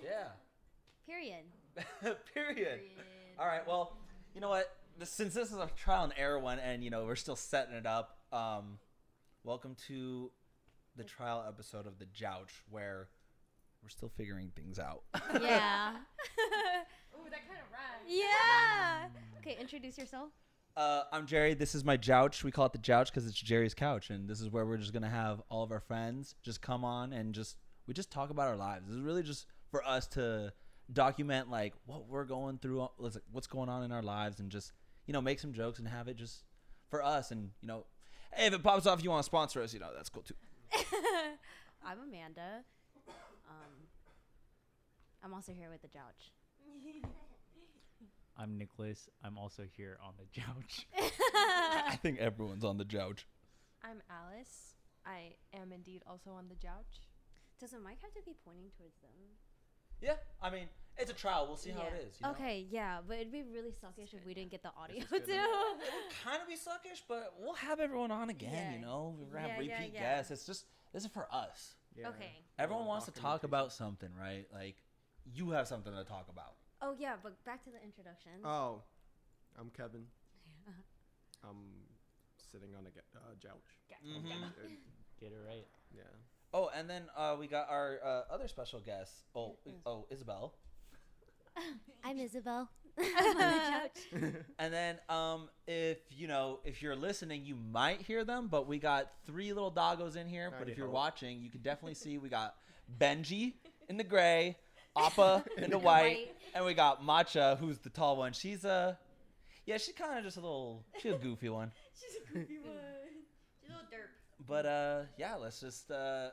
Yeah. Period. Period. All right. Well, you know what? Since this is a trial and error one, and we're still setting it up. Welcome to the trial episode of the Jouch, where we're still figuring things out. Yeah. Ooh, that kind of rhymes. Yeah. Okay, introduce yourself. I'm Jerry. This is my Jouch. We call it the Jouch because it's Jerry's couch, and this is where we're just gonna have all of our friends just come on and we just talk about our lives. This is really just for us to document like what we're going through, what's going on in our lives, and just make some jokes and have it just for us. And hey, if it pops off, you want to sponsor us, that's cool too. I'm Amanda. I'm also here with the Jouch. I'm Nicholas. I'm also here on the Jouch. I think everyone's on the Jouch. I'm Alice. I am indeed also on the Jouch. Does the mic have to be pointing towards them? Yeah, I mean, it's a trial. We'll see how it is. Okay, yeah, but it'd be really suckish if we didn't get the audio too. It'll kind of be suckish, but we'll have everyone on again, We're going to have repeat guests. It's just, this is for us. Yeah. Okay. Everyone wants to talk about something, right? Like, you have something to talk about. Oh, yeah, but back to the introduction. Oh, I'm Kevin. I'm sitting on a Jouch. Mm-hmm. Get it right. Yeah. Oh, and then we got our other special guest. Oh, Isabel. I'm Isabel. And then if you're listening, you might hear them, but we got 3 little doggos in here. But if you're watching, you can definitely see we got Benji in the gray, Appa in the white, and we got Matcha, who's the tall one. She's she's kind of just she's a goofy one. She's a goofy one. She's a little derp. But let's just let's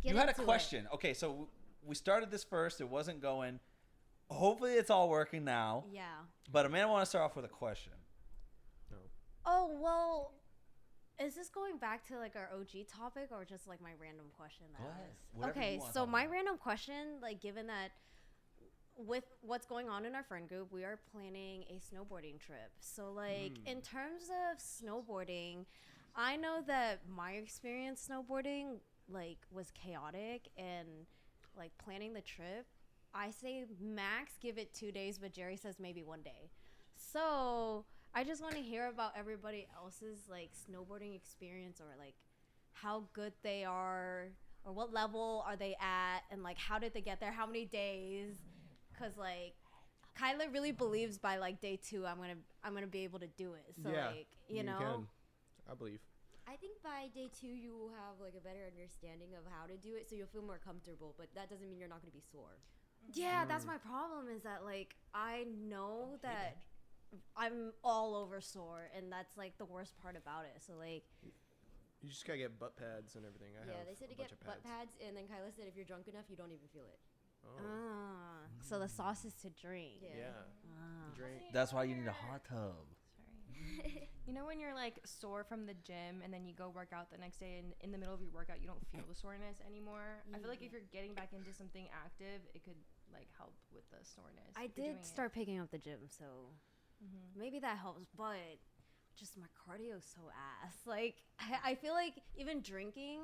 get you had a into question. it. Okay, so we started this first. It wasn't going. Hopefully it's all working now. Yeah. But Amanda, I want to start off with a question. No. Oh, well, is this going back to like our OG topic or just like my random question? Go ahead. Okay, so my random question, like given that with what's going on in our friend group, we are planning a snowboarding trip. So like in terms of snowboarding, I know that my experience snowboarding like was chaotic, and like planning the trip, I say max give it 2 days, but Jerry says maybe 1 day. So I just want to hear about everybody else's like snowboarding experience, or like how good they are, or what level are they at, and like how did they get there, how many days, because like Kyla really believes by like day 2 I'm gonna be able to do it. So yeah, like you can. I believe. I think by day 2 you will have like a better understanding of how to do it, so you'll feel more comfortable. But that doesn't mean you're not going to be sore. Yeah, that's my problem, is that like I know that I'm all over sore, and that's like the worst part about it. So like You just gotta get butt pads and everything. They said to get butt pads, and then Kyla said if you're drunk enough, you don't even feel it. Oh. So the sauce is to drink. Yeah. Drink. That's why you need a hot tub. You know when you're like sore from the gym and then you go work out the next day, and in the middle of your workout you don't feel the soreness anymore? I feel like if you're getting back into something active, it could like help with the soreness. I did start picking up the gym, so maybe that helps, but just my cardio is so ass. Like I feel like even drinking,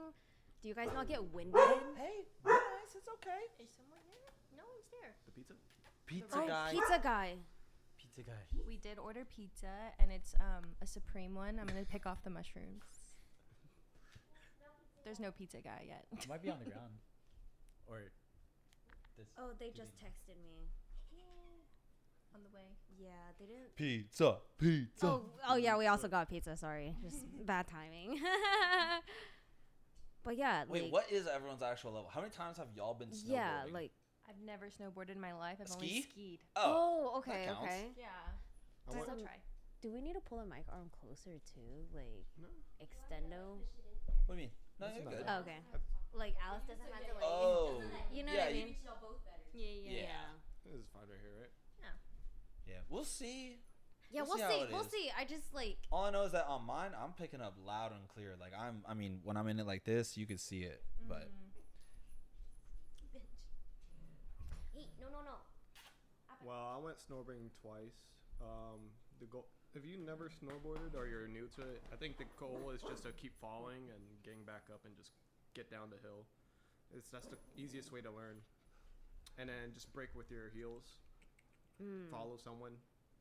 do you guys not get winded? Hey, nice. It's okay. Is someone there? No one's there. The pizza? Pizza guy. Pizza guy. Pizza guy. We did order pizza, and it's a supreme one. I'm gonna pick off the mushrooms. There's no pizza guy yet. It might be on the ground. Or this. Oh, they just texted me. On the way. Yeah, they didn't. Pizza. Oh yeah, we also got pizza. Sorry, just bad timing. But yeah, Wait, like, what is everyone's actual level? How many times have y'all been snowboarding? yeah, like I've never snowboarded in my life. I've only Ski? skied. oh, okay, that counts. okay. Yeah. I I'll want- try. Do we need to pull the mic arm closer too, like No. extendo? What do you mean? No, That's you're not good. bad. Okay, like Alice doesn't have to like. Oh, You know yeah, what I mean? Yeah. Yeah. This is fine right here, right? Yeah, we'll see. Yeah, we'll how see. it We'll is. see. I just like. All I know is that on mine, I'm picking up loud and clear. Like I mean, when I'm in it like this, you can see it. But Hey, no. Well, I went snowboarding twice. The goal, if you never snowboarded or you're new to it, I think the goal is just to keep falling and getting back up and just get down the hill. That's the easiest way to learn. and then just brake with your heels. Follow someone.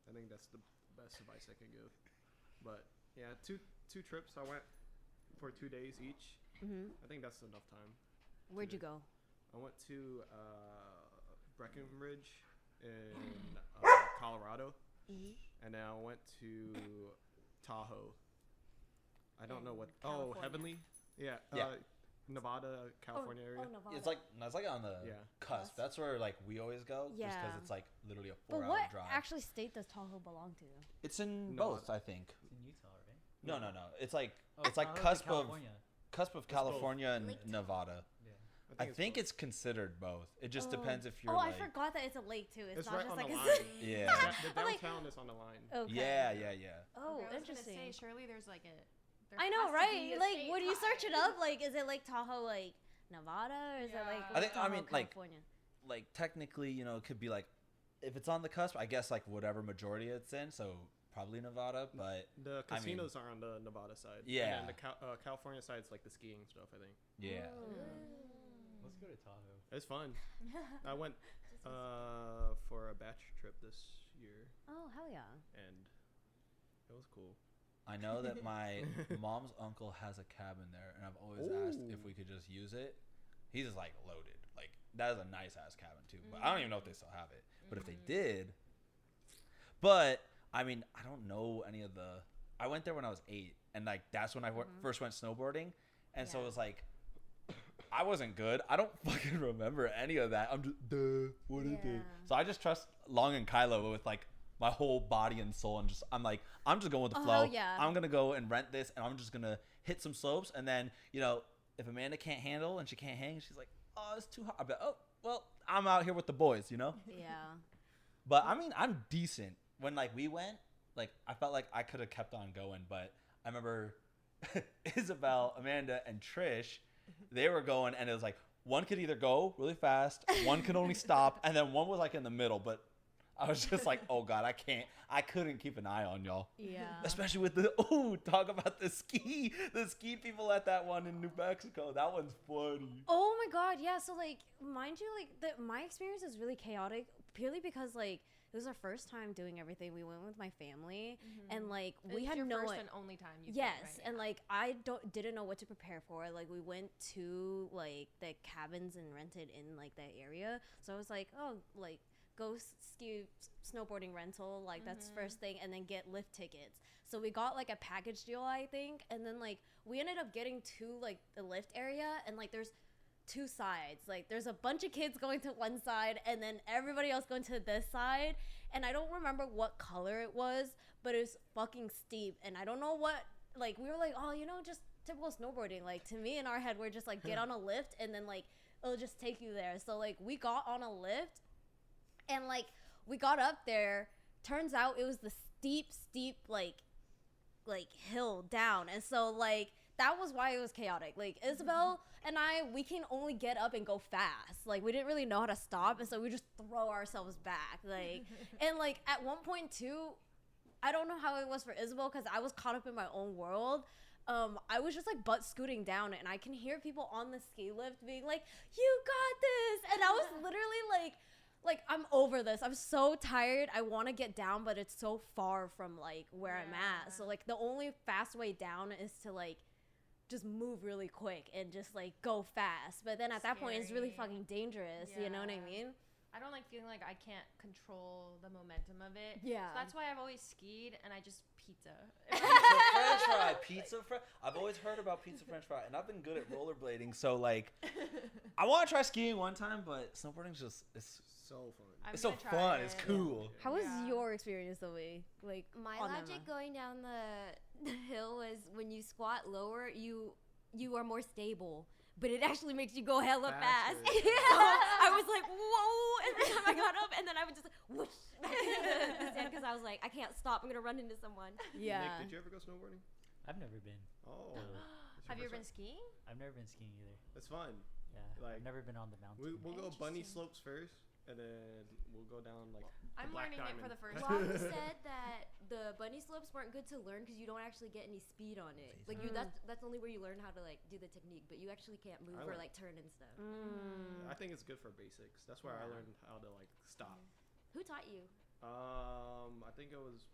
I think that's the best advice I can give. But yeah, two trips. I went for 2 days each. I think that's enough time. Where'd you go? I went to Breckenridge in Colorado, and then I went to Tahoe. I don't know what. California. Heavenly. Yeah. Yeah. Nevada, California area. Nevada. It's like on the cusp. That's where like we always go, just because Yeah. it's like literally a But 4-hour what drive. actually state does Tahoe belong to? It's in No, both, I think. It's in Utah, right? No. It's like Oh, it's like Tahoe's in cusp California. of California and Lake Tahoe. Nevada. Yeah. I think it's considered both. It just depends if you're Oh, like I forgot that it's a lake too. It's, It's not right just on like the a line. yeah. The I'm like- downtown is on the line. Okay. Yeah. Oh, Okay, I was interesting. Gonna say, surely there's like a. there I has know, to right? be a Like, state when you search it high. up, like, is it Lake Tahoe, like Nevada, or is it like Yeah. I Lake think- I Tahoe, mean, like, California? Like technically, it could be like if it's on the cusp, I guess like whatever majority it's in, so probably Nevada, but The I mean- casinos are on the Nevada side. Yeah. And then the California side is like the skiing stuff, I think. yeah. Let's go to Tahoe. It's fun. I went for a batch trip this year, Oh, hell yeah. and it was cool. I know that my mom's uncle has a cabin there, and I've always asked if we could just use it. He's just like loaded. Like that is a nice ass cabin too. But I don't even know if they still have it. But if they did, but I mean, I don't know any of the. I went there when I was 8, and like that's when I first went snowboarding, and so it was like. I wasn't good. I don't fucking remember any of that. I'm just, what is Yeah. it? So I just trust Long and Kylo with like my whole body and soul, and I'm just going with the Oh, flow. hell yeah. I'm gonna go and rent this, and I'm just gonna hit some slopes, and then if Amanda can't handle and she can't hang, she's like, oh, it's too hot. I'll be like, oh, well, I'm out here with the boys, Yeah. But I mean, I'm decent. When like we went, like I felt like I could have kept on going, but I remember Isabel, Amanda, and Trish. They were going, and it was like one could either go really fast, one could only stop, and then one was like in the middle. But I was just like, oh god, I couldn't keep an eye on y'all, Yeah. especially with talk about the ski people at that one in New Mexico. That one's funny. Oh my god, yeah. So like, mind you, like my experience is really chaotic purely because like it was our first time doing everything. We went with my family, and like we It's had your no first one. and only time. Yes, and like I didn't know what to prepare for. Like we went to like the cabins and rented in like that area. So I was like, oh, like go ski snowboarding rental, like that's first thing, and then get lift tickets. So we got like a package deal, I think, and then like we ended up getting to like the lift area, and like there's 2 sides. Like there's a bunch of kids going to one side and then everybody else going to this side, and I don't remember what color it was, but it was fucking steep, and I don't know what, like we were like, oh, just typical snowboarding. Like to me in our head, we're just like get on a lift and then like it'll just take you there. So like we got on a lift, and like we got up there, turns out it was the steep like hill down, and so like that was why it was chaotic. Like Isabel and we can only get up and go fast. Like we didn't really know how to stop, and so we just throw ourselves back. Like and like at one point too, I don't know how it was for Isabel because I was caught up in my own world. I was just like butt scooting down, and I can hear people on the ski lift being like, "You got this," and I was literally like I'm over this. I'm so tired. I want to get down, but it's so far from like where I'm at. So like the only fast way down is to like just move really quick and just like go fast. But then at that point, it's really Scary. fucking dangerous. You know what I Yeah. mean? I don't like feeling like I can't control the momentum of it. Yeah. So that's why I've always skied and I just pizza. Pizza fry. I've always heard about pizza French fry, and I've been good at rollerblading. So like, I want to try skiing one time, but snowboarding's just it's So fun. I'm so gonna try fun. It's it. cool. How was Yeah. your experience, Zoe? Like My on logic Emma? going down the hill was when you squat lower, you are more stable, but it actually makes you go hella fast. Faster. So I was like, whoa! Every time I got up, and then I would just like, whoosh back into the stand because I was like, I can't stop. I'm gonna run into someone. Yeah. Nick, did you ever go snowboarding? I've never been. Oh. Have you ever been skiing? I've never been skiing either. It's fun. Yeah. Like, I've never been on the mountain. We'll go bunny slopes first, and then we'll go down like. I'm Black learning it for Diamond. the first Robbie time. said that the bunny slopes weren't good to learn because you don't actually get any speed on it. Like you, that's only where you learn how to like do the technique, but you actually can't move or like turn and stuff. I think it's good for basics. That's where I learned how to like stop. Who taught you? I think it was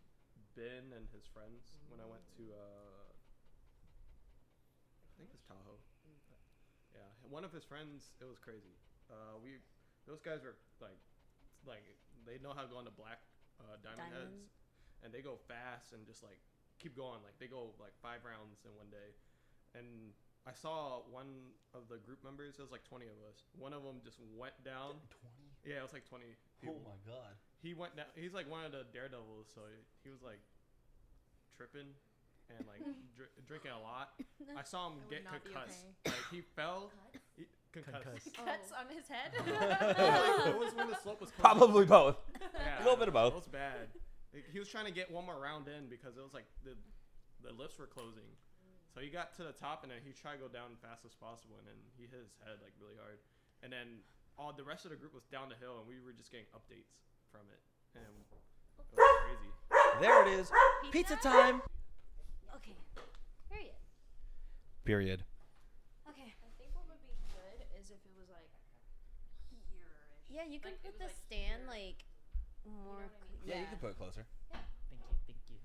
Ben and his friends when I went to I think it's Tahoe. Yeah, one of his friends. It was crazy. Those guys were like they know how to go on the black diamond heads, and they go fast and just like keep going. Like they go like 5 rounds in one day, and I saw one of the group members. It was like 20 of us. One of them just went down. 20. Yeah, it was like 20 people. Oh my god. He went down. He's like one of the daredevils, so he was like tripping and like drinking a lot. I saw him get concussed. Like he fell. Concussed. Cuts on his head. It was when the slope was closing. Probably both. Yeah, A little bit of both. It was bad. He was trying to get one more round in because it was like the lifts were closing. So he got to the top and then he tried to go down as fast as possible, and then he hit his head like really hard. And then all the rest of the group was down the hill, and we were just getting updates from it, and it was crazy. There it is. Pizza time. Okay. Period. Period. Okay. I think what would be good is if it was like here-ish. Yeah, you can Like, it put was, the like, stand here. like more. what I mean? Yeah, you can put it closer. Thank you.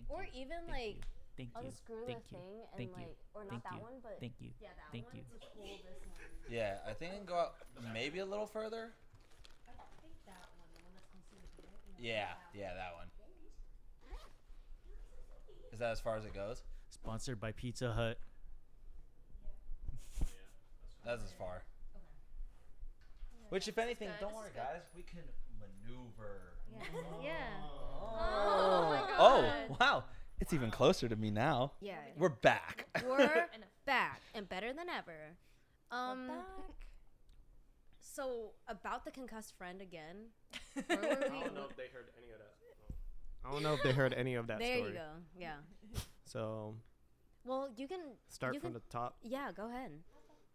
Or even like Thank you. unscrew the thing and Thank you. like, or not Thank that you. one, but Thank you. yeah, that Thank one you. to pull this one. Yeah, I think I can go out maybe a little further. I think that one, the one that's close to the door. Yeah, that one. Is that as far as it goes? Sponsored by Pizza Hut. That's as far. Which, if anything, good, don't this worry, is good. guys. We can maneuver. Yeah. Oh my Oh, God. wow. It's even closer to me now. Yeah. We're back. We're back and better than ever. So about the concussed friend again. Where were I we? don't know if they heard any of that. I don't know if they heard any of that There story. you go. Yeah. So Well, you can start you from can- the top. Yeah, go ahead.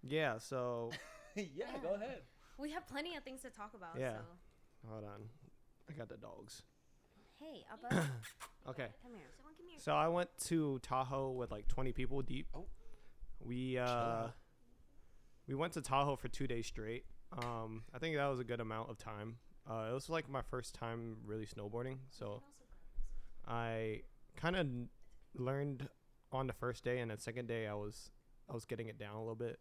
Yeah. So Yeah, go ahead. We have plenty of things to talk about. Yeah. So. hold on, I got the dogs. Hey, Abba, Okay. come here. Someone come here. So I went to Tahoe with like 20 people deep. Oh. We out. we went to Tahoe for 2 days straight. I think that was a good amount of time. It was like my first time really snowboarding, so I kind of learned on the first day, and the second day I was getting it down a little bit.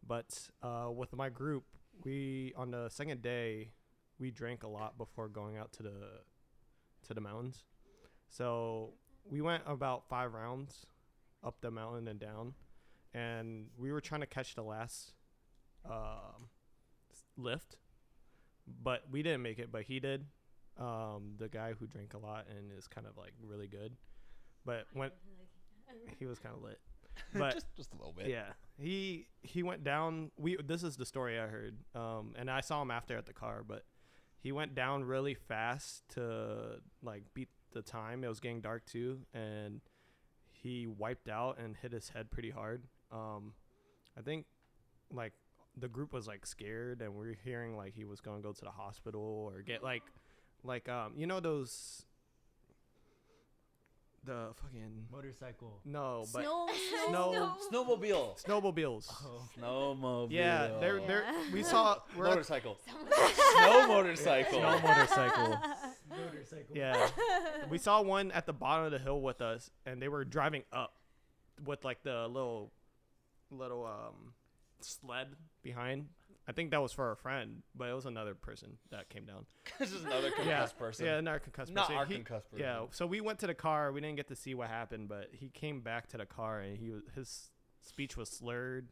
But with my group, we on the second day we drank a lot before going out to the mountains. So we went about 5 rounds up the mountain and down, and we were trying to catch the last lift, but we didn't make it, but he did. The guy who drank a lot and is kind of like really good, but when he was kind of lit, but just a little bit. yeah, he went down. This is the story I heard, and I saw him after at the car, but he went down really fast to like beat the time. It was getting dark too, and he wiped out and hit his head pretty hard. I think like the group was like scared, and we were hearing like he was gonna go to the hospital or get like you know those the fucking Motorcycle. no but Snow. Snowmobile. snowmobiles. Snowmobile. Yeah, they're Yeah. we saw we're at- motorcycle. Snow motorcycle. snow motorcycle. Motorcycle. Yeah, we saw one at the bottom of the hill with us, and they were driving up with like the little sled behind. I think that was for our friend, but it was another person that came down. This is another concussed person. Yeah, another concussed Not person. our concussed person. Yeah, so we went to the car. We didn't get to see what happened, but he came back to the car, and his speech was slurred.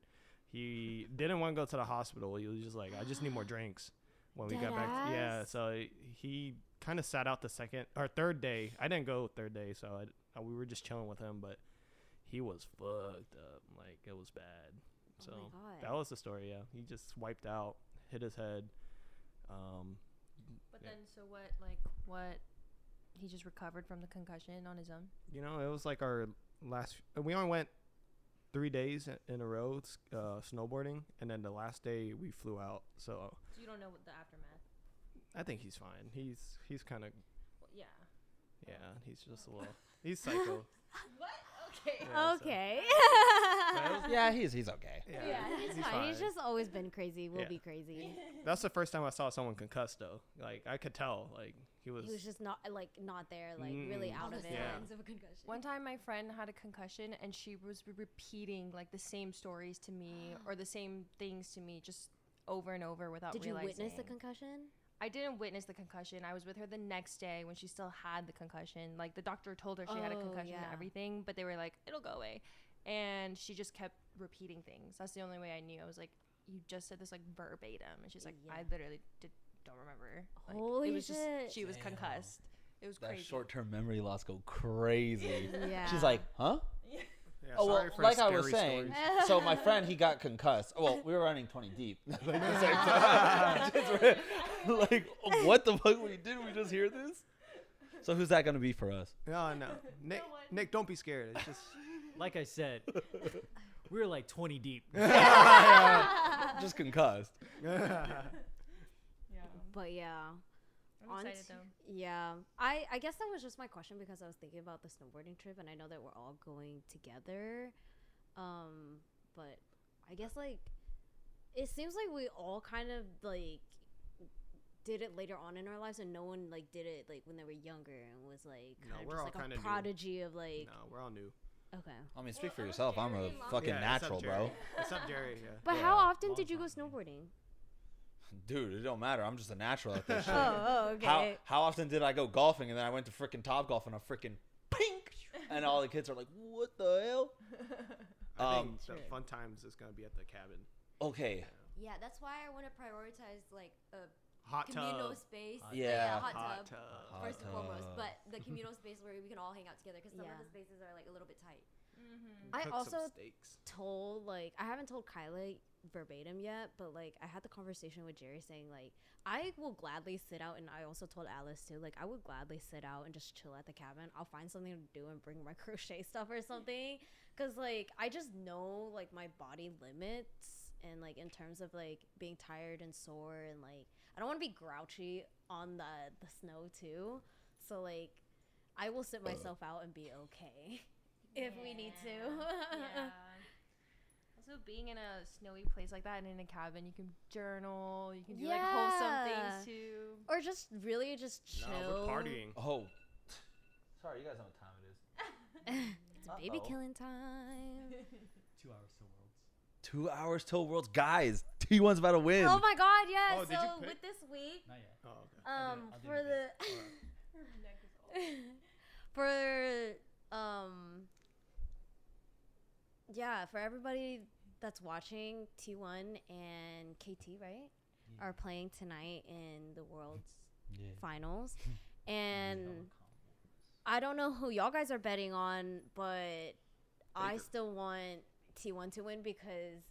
He didn't want to go to the hospital. He was just like, I just need more drinks when we got back. Yeah, Deadass? so he kind of sat out the second or third day. I didn't go third day, so we were just chilling with him, but he was fucked up. Like, it was bad. So Oh my God. that was the story. Yeah, he just wiped out, hit his head. But Yeah. then, so what? He just recovered from the concussion on his own. You know, it was like our last. We only went 3 days in a row snowboarding, and then the last day we flew out. So So you don't know what the aftermath. I think he's fine. He's kind of Yeah. He's just a little. He's psycho. Okay. Yeah, so- Okay. Yeah, he's okay. Yeah, he's fine. He's just always been crazy. Will be crazy. That's the first time I saw someone concussed though. Like I could tell. Like he was. He was just not there, like really out of it. Signs of a concussion. One time my friend had a concussion and she was repeating like the same stories to me or the same things to me just over and over without Did you realizing. witness the concussion? I didn't witness the concussion. I was with her the next day when she still had the concussion. Like the doctor told her she had a concussion and everything, but they were like, it'll go away. And she just kept repeating things. That's the only way I knew. I was like, you just said this like verbatim. And she's like, I literally don't remember. Like, Holy it was shit. just, she was concussed. It was That crazy. short-term memory loss go crazy. Yeah. She's like, huh? Yeah, Oh, well, sorry for like I was scary saying, stories. so my friend, he got concussed. Well, we were running 20 deep. Like, what the fuck we did? We just hear this? So who's that going to be for us? No. Nick, don't be scared. It's just. Like I said, we were like 20 deep. Just concussed. Yeah. But yeah. I'm excited though. Yeah. I guess that was just my question because I was thinking about the snowboarding trip and I know that we're all going together. But I guess like it seems like we all kind of like did it later on in our lives and no one like did it like when they were younger and was like No, kind of we're just all like a kinda new. prodigy of like No, we're all new. okay. I mean, speak for yourself. I'm a fucking Yeah, natural, except bro. Jerry. Except Jerry, yeah. But Yeah, how often long did you go time. snowboarding? Dude, it don't matter. I'm just a natural at this shit. Oh, okay. How often did I go golfing and then I went to freaking Top Golf and a freaking pink and all the kids are like, what the hell? I think the Sure. fun times is gonna be at the cabin. Okay. Yeah, that's why I want to prioritize like a Hot communal tub. space. Yeah. hot Hot tub. tub. First and Hot foremost, tub. but the communal space where we can all hang out together because some Yeah. of the spaces are like a little bit tight. I Cook also some steaks. told like I haven't told Kyla verbatim yet, but like I had the conversation with Jerry saying like I will gladly sit out, and I also told Alice too, like I would gladly sit out and just chill at the cabin. I'll find something to do and bring my crochet stuff or something, because like I just know like my body limits, and like in terms of like being tired and sore, and like I don't want to be grouchy on the snow too, so like I will sit myself out and be okay if we need to. Yeah. Also, being in a snowy place like that and in a cabin, you can journal, you can do like wholesome things too. Or just really just chill. No, we're partying. Oh. Sorry, you guys know what time it is. It's baby killing time. 2 hours till Worlds. 2 hours till Worlds. Guys, T1's about to win. Oh my god, yeah. Oh, did you so pick? with this week, Not yet. Oh, okay. I'll do for it for everybody that's watching, T1 and KT, right, are playing tonight in the World's Yeah. finals. And I don't know who y'all guys are betting on, but I Baker. still want T1 to win because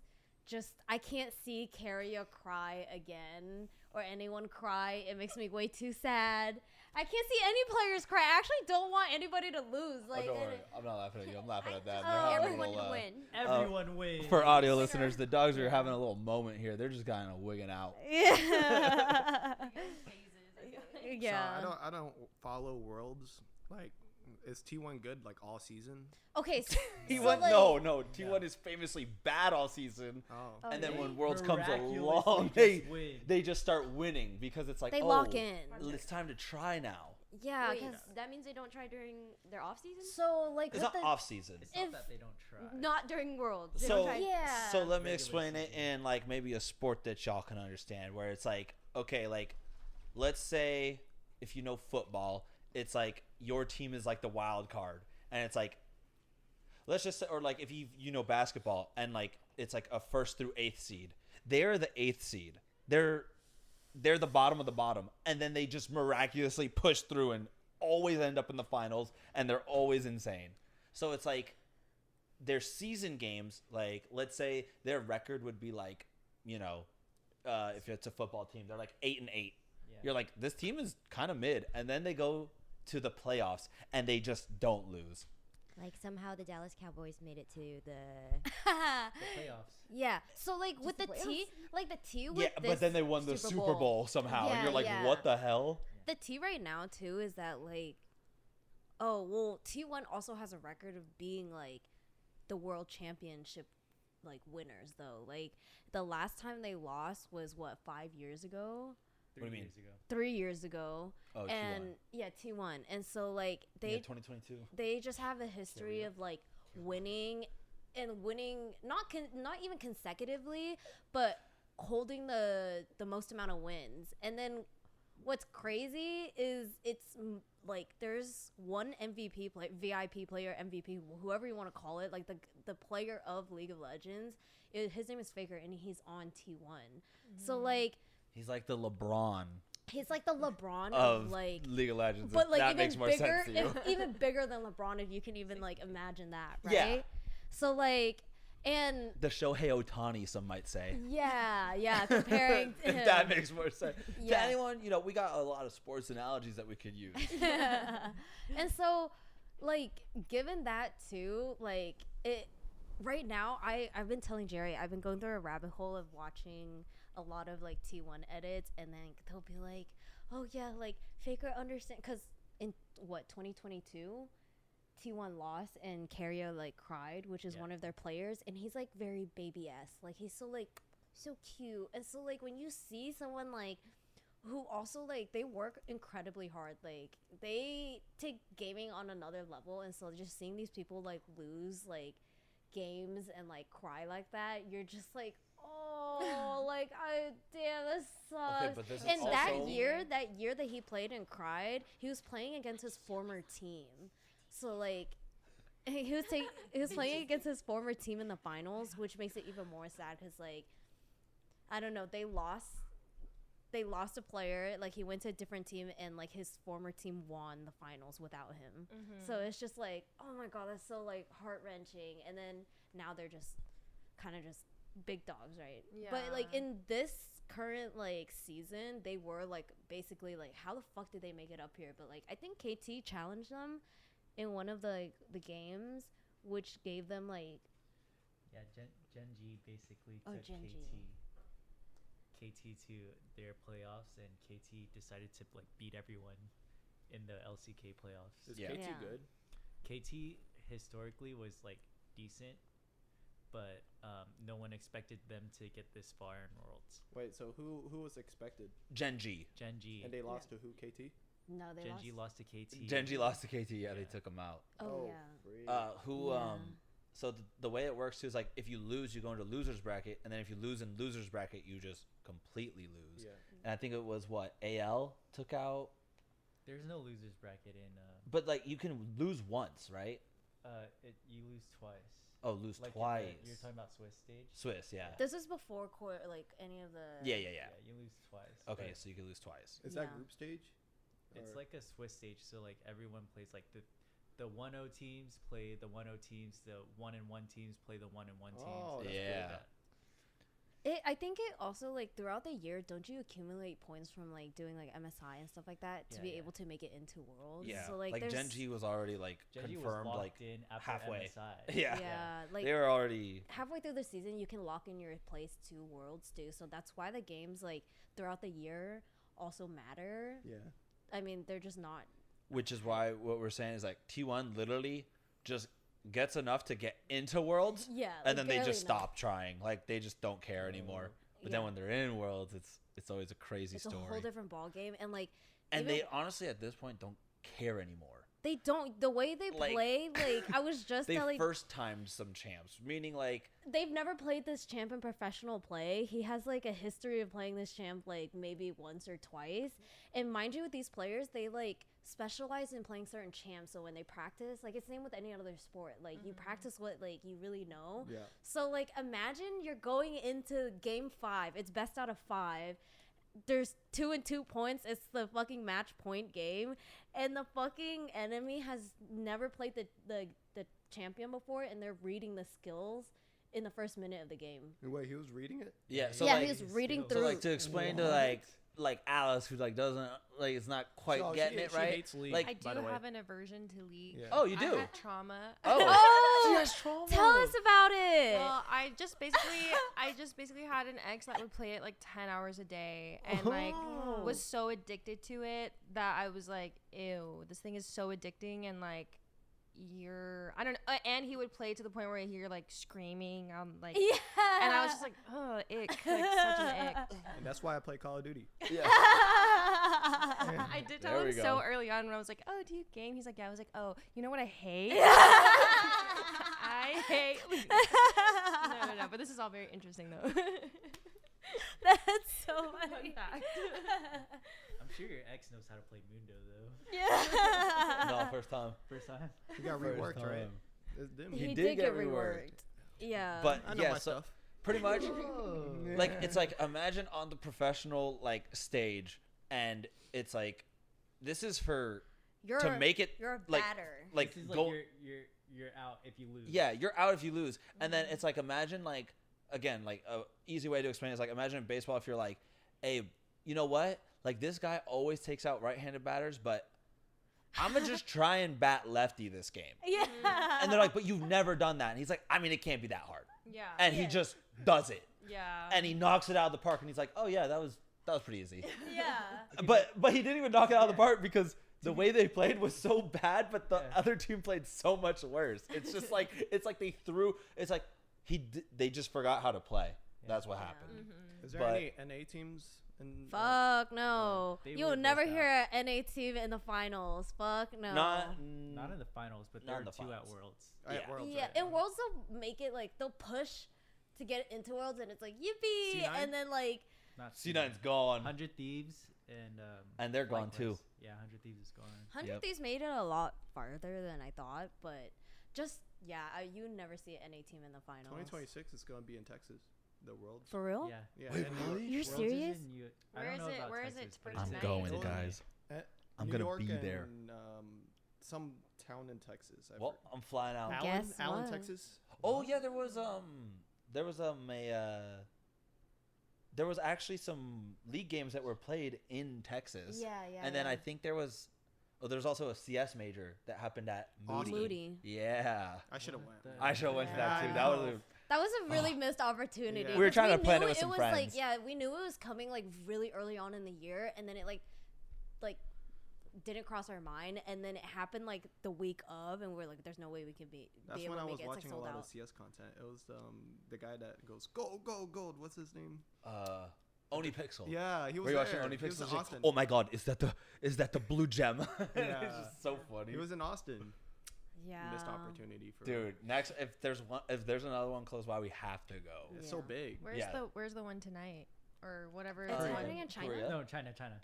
just I can't see Carrier cry again or anyone cry. It makes me way too sad. I can't see any players cry. I actually don't want anybody to lose. Oh, Like, don't worry. I'm not laughing at you. I'm laughing at them. Oh. They're having a Everyone little, to win. Everyone wins. For audio listeners, the dogs are having a little moment here. They're just kind of wigging out. yeah. Yeah. So I don't follow Worlds. Like, is T1 good like all season? Okay. So, T1, like, no. T1 is famously bad all season. Oh. And then Okay. when Worlds comes Miraculously along, just win. they just start winning because it's like, They oh, lock in. it's time to try now. Yeah. Wait, 'cause- that means they don't try during their off season? so like It's with not the, off season. It's not if- that they don't try. Not during Worlds. They So- don't try. yeah. So let me Regular explain it season. in like maybe a sport that y'all can understand, where it's like, okay, like let's say if you know football, it's like your team is like the wild card, and it's like, let's just say, or like if you know basketball, and like it's like a 1st through 8th seed. They're the 8th seed. They're the bottom of the bottom, and then they just miraculously push through and always end up in the finals, and they're always insane. So it's like their season games, like let's say their record would be like, you know, if it's a football team, they're like 8-8. Yeah. You're like, this team is kind of mid, and then they go to the playoffs and they just don't lose. Like somehow the Dallas Cowboys made it to the The playoffs. Yeah. So like with the the T, like the T with Yeah, this but then they won the Super Bowl somehow, and Yeah, you're like, yeah. what the hell? The T right now too is that like, oh well, T1 also has a record of being like the world championship like winners though. Like the last time they lost was what 5 years ago, What do you mean? 3 years ago. 3 years ago, Oh, and T1. yeah, T1, and so like Yeah, they 2022. they just have a history of like winning and winning not even consecutively, but holding the most amount of wins. And then what's crazy is like there's one MVP play, VIP player, MVP, whoever you want to call it, like the player of League of Legends. His name is Faker, and he's on T1. So like He's like the LeBron he's like the LeBron of of like. League of Legends. But like that even makes more bigger, sense to you. even bigger than LeBron, if you can even like imagine that, right? Yeah. So like, and The Shohei Ohtani, some might say. yeah, comparing to If him. that makes more sense. To Yeah. anyone, we got a lot of sports analogies that we could use. And so, like, given that too, like it. Right now, I've been telling Jerry, I've been going through a rabbit hole of watching a lot of like T1 edits, and then they'll be like, oh yeah, like Faker understand, because in what 2022 T1 lost and Carrier like cried, which is one of their players, and he's like very baby-esque, like he's so like so cute. And so like when you see someone like who also like they work incredibly hard, like they take gaming on another level, and so just seeing these people like lose like games and like cry like that, you're just like, oh, like damn, this sucks. but this is And also- that year that he played and cried, he was playing against his former team. So like he was playing against his former team in the finals, which makes it even more sad because like I don't know, they lost a player, like he went to a different team, and like his former team won the finals without him. So it's just like, oh my god, that's so like heart-wrenching. And then now they're just kind of just big dogs, right? Yeah. But like in this current like season, they were like basically like, how the fuck did they make it up here? But like I think KT challenged them in one of the games, which gave them like Yeah, Genji basically Oh, took Genji. KT to their playoffs, and KT decided to like beat everyone in the LCK playoffs. Is Yeah. KT Yeah. good? KT historically was like decent, but no one expected them to get this far in Worlds. Wait, so who was expected? Genji. Genji, And they lost to who? KT? no, they Genji lost. lost to KT. Genji lost to KT. Yeah, they Yeah. took him out. Oh yeah. Freak. Yeah. So the way it works too is like if you lose, you go into losers bracket, and then if you lose in losers bracket, you just completely lose. Yeah. And I think it was what AL took out, There's no losers bracket in. but like you can lose once, right? You lose twice. Oh, lose Like twice. you're talking about Swiss stage. Swiss, yeah. This is before like any of the. Yeah. You lose twice. Okay, but so you can lose twice. Is Yeah. that group stage? it's Or- like a Swiss stage, so like everyone plays like the 1-0 teams play the 1-0 teams, the 1-1 teams play the 1-1 teams. Oh, and that's stuff like Yeah. that. I think it also like throughout the year, don't you accumulate points from like doing like MSI and stuff like that to Yeah, be yeah. able to make it into Worlds? Yeah, So like, like there's Genji was already like Genji was confirmed, locked like in after halfway. MSI. Yeah. yeah, like they were already. halfway through the season, you can lock in your place to Worlds too. So that's why the games like throughout the year also matter. Yeah. I mean, they're just not. Which is why what we're saying is like T1 literally just gets enough to get into Worlds, Yeah, and then they barely just enough. stop trying. Like they just don't care anymore. But then Yeah. when they're in Worlds, it's always a crazy It's a story. whole different ball game, and like, And even- they honestly at this point don't care anymore. they don't the way they Like- play. Like I was just They telling. first timed some champs, meaning like They've never played this champ in professional play. He has like a history of playing this champ like maybe once or twice. And mind you, with these players, they like specialize in playing certain champs. So when they practice, like it's same with any other sport. Like you practice what like you really know. Yeah. So like imagine you're going into game 5. It's best out of 5. There's 2 and 2 points. It's the fucking match point game, and the fucking enemy has never played the champion before, and they're reading the skills in the first minute of the game. And wait, he was reading it? yeah. So yeah, like, he was reading so through. like to explain to like like Alice, who like doesn't like it's not quite So getting it right. She hates League, Like- I by do the way. have an aversion to League. Yeah. Oh, you I do. had trauma. Oh, Oh, she has trauma. tell us about it. Well, I just basically had an ex that would play it like 10 hours a day and like Oh. was so addicted to it that I was like, ew, this thing is so addicting and like I don't know, and he would play to the point where I hear like screaming, like, Yeah. and I was just like, oh, ick, like such an ick. And that's why I play Call of Duty. Yeah. I did There tell we him so go. early on when I was like, oh, do you game? He's like, yeah. I was like, oh, you know what I hate? I hate League. No, but this is all very interesting though. That's so Fun funny. fact. I'm sure your ex knows how to play Mundo though. Yeah. No, first time. First time. You got First reworked, right? time. It didn't. He He did did get get reworked. reworked. Yeah. But I know yeah, my so stuff. pretty much, like it's like imagine on the professional like stage, and it's like this is for you're to make it you're a like batter. like This is go. you're out if you lose. Yeah, you're out if you lose. And then it's like imagine like again like a easy way to explain it is like imagine in baseball if you're like, hey, you know what? Like this guy always takes out right-handed batters, but I'm gonna just try and bat lefty this game. Yeah. And they're like, but you've never done that. And he's like, I mean, it can't be that hard. Yeah. And he just does it. Yeah. And he knocks it out of the park. And he's like, oh yeah, that was pretty easy. Yeah. But he didn't even knock it out of the park because the way they played was so bad, but the other team played so much worse. It's just like they threw. It's like they just forgot how to play. That's what happened. Is there But- any NA teams? In, Fuck no. They You'll were never both hear an NA team in the finals. Fuck no. Not Not in the finals, but Not there in were the two at finals. Worlds. at yeah. Worlds, Yeah, right? in Worlds they'll make it like they'll push to get into Worlds and it's like yippee, C9? and then like Not C9's gone, 100 Thieves and they're gone likewise. too. Yeah, 100 Thieves is gone. 100 Yep. Thieves made it a lot farther than I thought, but just you never see an NA team in the finals. 2026 is going to be in Texas. The Worlds. For real? Yeah. Yeah. Wait, and really? You're Worlds is serious? I Where don't is know it? about Where is Texas, it but for it's tonight? going, It's only- guys. I'm New gonna York be there. And, some town in Texas. I Well, forget. I'm flying out. Guess Allen, what? Texas. Oh yeah, there was there was actually some league games that were played in Texas. Yeah, yeah. And then I think there's also a CS major that happened at Moody. Moody. Yeah. I should have What went. the- I should have went to that Yeah, too. I That was know. That was a really missed opportunity. Yeah. We were 'cause trying to plan it knew with some was friends. Like, yeah, we knew it was coming like really early on in the year, and then it like didn't cross our mind, and then it happened like the week of, and we're like, "There's no way we can be That's able when to I make was it. It's like watching a sold lot out." of CS content. It was the guy that goes gold. What's his name? Oni Pixel. Yeah, he was Were you watching there. Oni He was Pixel? in Austin. Oh my god, is that the blue gem? Yeah. It's just so funny. He was in Austin. Yeah. Missed opportunity for Dude, next if there's another one close by, we have to go. It's so Yeah. big. Where's the one tonight or whatever? It's it's happening on? in China. Korea? No, China. China.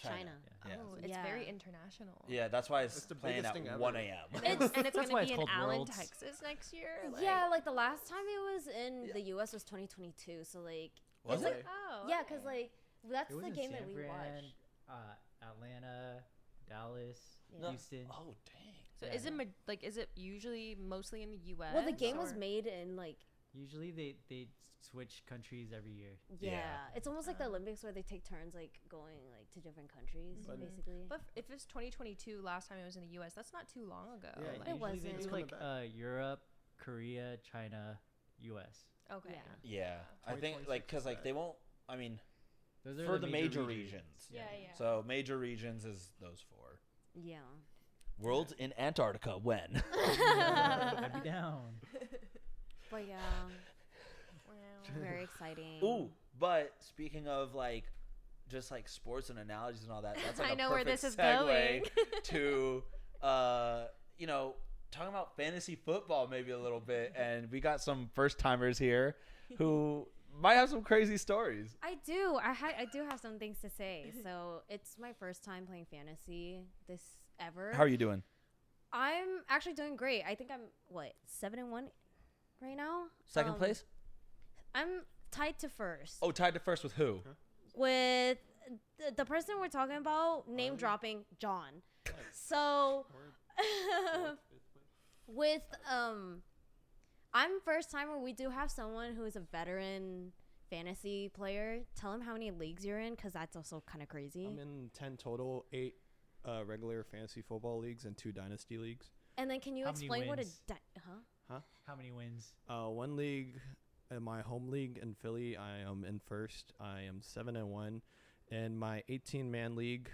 Yeah. Oh, it's Yeah. very international. Yeah, that's why it's, It's the playing biggest at thing ever. 1 a.m. And it's That's gonna why be it's in called Allen, Worlds. Texas next year. Yeah, like the last time it was in Yeah. the U.S. was 2022. So like, Was it's it? like Oh. yeah, okay. because like that's It was the in game San that we Fran, watched. Atlanta, Dallas, Yeah. Houston. Oh dang. So Yeah. is it usually mostly in the U.S.? Well, the game was or- made in like Usually they switch countries every year. yeah, it's almost like the Olympics where they take turns like going like to different countries But- basically. But if it's 2022, last time it was in the U.S., that's not too long ago. Yeah, like, It Usually wasn't. they It's do coming like back. Europe, Korea, China, U.S. okay. Yeah. Yeah, I think like 2026 because is like that. they won't. I mean, Those are for the major regions. Yeah, yeah. So major regions is those four. Yeah. Worlds in Antarctica when? I'd be down. But yeah, Wow. very exciting. Ooh, but speaking of like, just like sports and analogies and all that, that's like I a know where perfect this is segue going. to, talking about fantasy football maybe a little bit, and we got some first timers here who might have some crazy stories. I do. I do have some things to say. So it's my first time playing fantasy this ever. How are you doing? I'm actually doing great. I think I'm 7-1 right now. Second place? I'm tied to first Oh, tied to first with who? with the person we're talking about. Name dropping John. So with I'm first timer. We do have someone who is a veteran fantasy player, tell him how many leagues you're in, because that's also kind of crazy. I'm in 10 total, 8 regular fantasy football leagues and 2 dynasty leagues. And then can you How many explain what a wins? How many wins? One league, in my home league in Philly, I am in first. I am 7-1. In my 18-man league,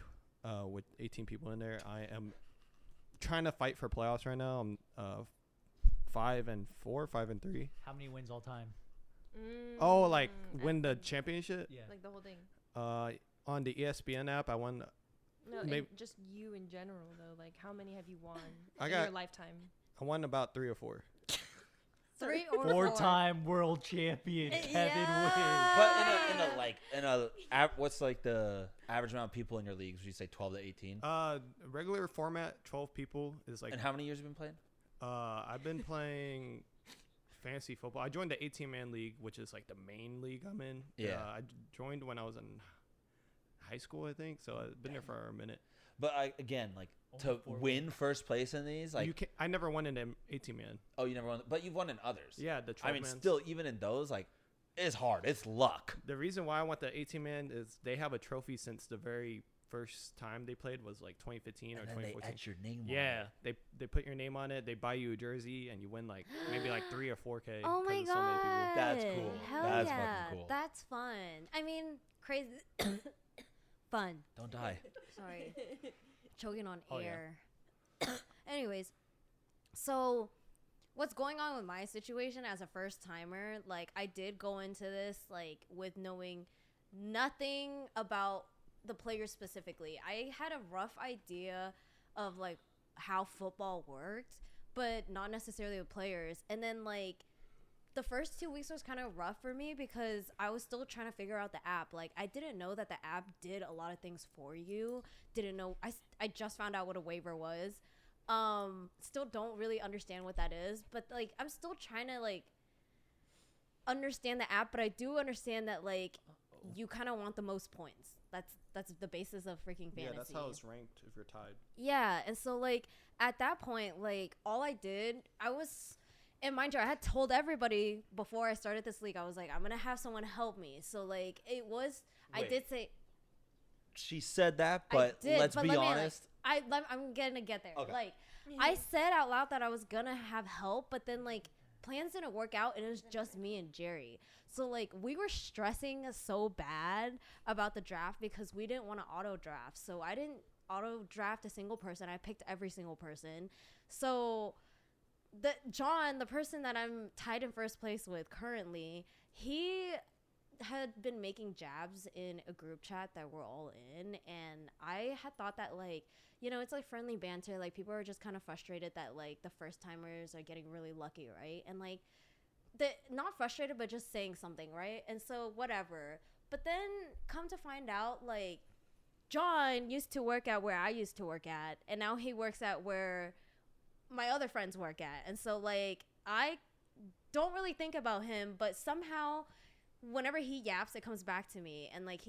with 18 people in there, I am trying to fight for playoffs right now. I'm 5-4, 5-3. How many wins all time? Oh, like win the championship? Yeah. Like the whole thing. On the ESPN app, I won. No, Maybe- just you in general though. Like how many have you won I in got- your lifetime? I won about 3 or 4. 3 or 4? Four-time world champion Kevin Yeah. Wins. But what's like the average amount of people in your leagues? Would you say 12 to 18? Regular format, 12 people is like. And how many years have you been playing? I've been playing fantasy football. I joined the 18-man league, which is like the main league I'm in. Yeah. I joined when I was in high school, I think. So I've been there for a minute. But again, like Only to 4 win first place in these, like I never won in an 18-man. oh, you never won, but you've won in others. Yeah, the 12 I mean, mans. still, even in those, like it's hard. It's luck. The reason why I want the 18-man is they have a trophy since the very first time they played was like 2015 or And then they 2014. etch your name on Yeah, it. they put your name on it. They buy you a jersey, and you win like maybe like 3 or 4K. Oh 'cause my of so many people. god. That's cool. Hell That's yeah. fucking cool. That's fun. I mean, crazy. Fun. Don't die. Sorry. Choking on Oh, yeah. air. Anyways, so what's going on with my situation as a first timer? Like, I did go into this like with knowing nothing about the players specifically. I had a rough idea of like how football worked, but not necessarily with players. And then like the first 2 weeks was kind of rough for me because I was still trying to figure out the app. Like, I didn't know that the app did a lot of things for you. Didn't know. I just found out what a waiver was. Still don't really understand what that is. But, like, I'm still trying to, like, understand the app. But I do understand that, like, you kind of want the most points. That's the basis of freaking fantasy. Yeah, that's how it's ranked if you're tied. Yeah, and so, like, at that point, like, all I did, and mind you, I had told everybody before I started this league, I was like, I'm going to have someone help me. So, like, I Wait. did say, She said that, I but did, let's but be let me, like, honest. I'm going to get there. Okay. Like, I said out loud that I was going to have help, but then, like, plans didn't work out, and it was just me and Jerry. So, like, we were stressing so bad about the draft because we didn't want to auto draft. So, I didn't auto draft a single person. I picked every single person. So, John, the person that I'm tied in first place with currently, he had been making jabs in a group chat that we're all in, and I had thought that, like, you know, it's like friendly banter, like people are just kind of frustrated that like the first timers are getting really lucky, right? And like not frustrated but just saying something, right? And so whatever. But then come to find out, like, John used to work at where I used to work at, and now he works at where my other friends work at. And so, like, I don't really think about him, but somehow whenever he yaps, it comes back to me. And, like,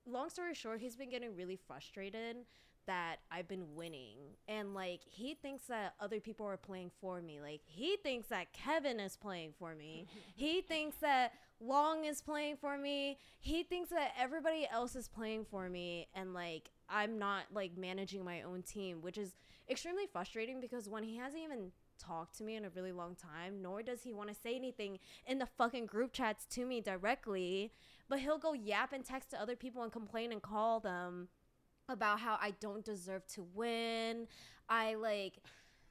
long story short, he's been getting really frustrated that I've been winning. And, like, he thinks that other people are playing for me. Like, he thinks that Kevin is playing for me. He thinks that Long is playing for me. He thinks that everybody else is playing for me. And, like, I'm not, like, managing my own team, which is extremely frustrating because when he hasn't even talked to me in a really long time, nor does he want to say anything in the fucking group chats to me directly, but he'll go yap and text to other people and complain and call them about how I don't deserve to win.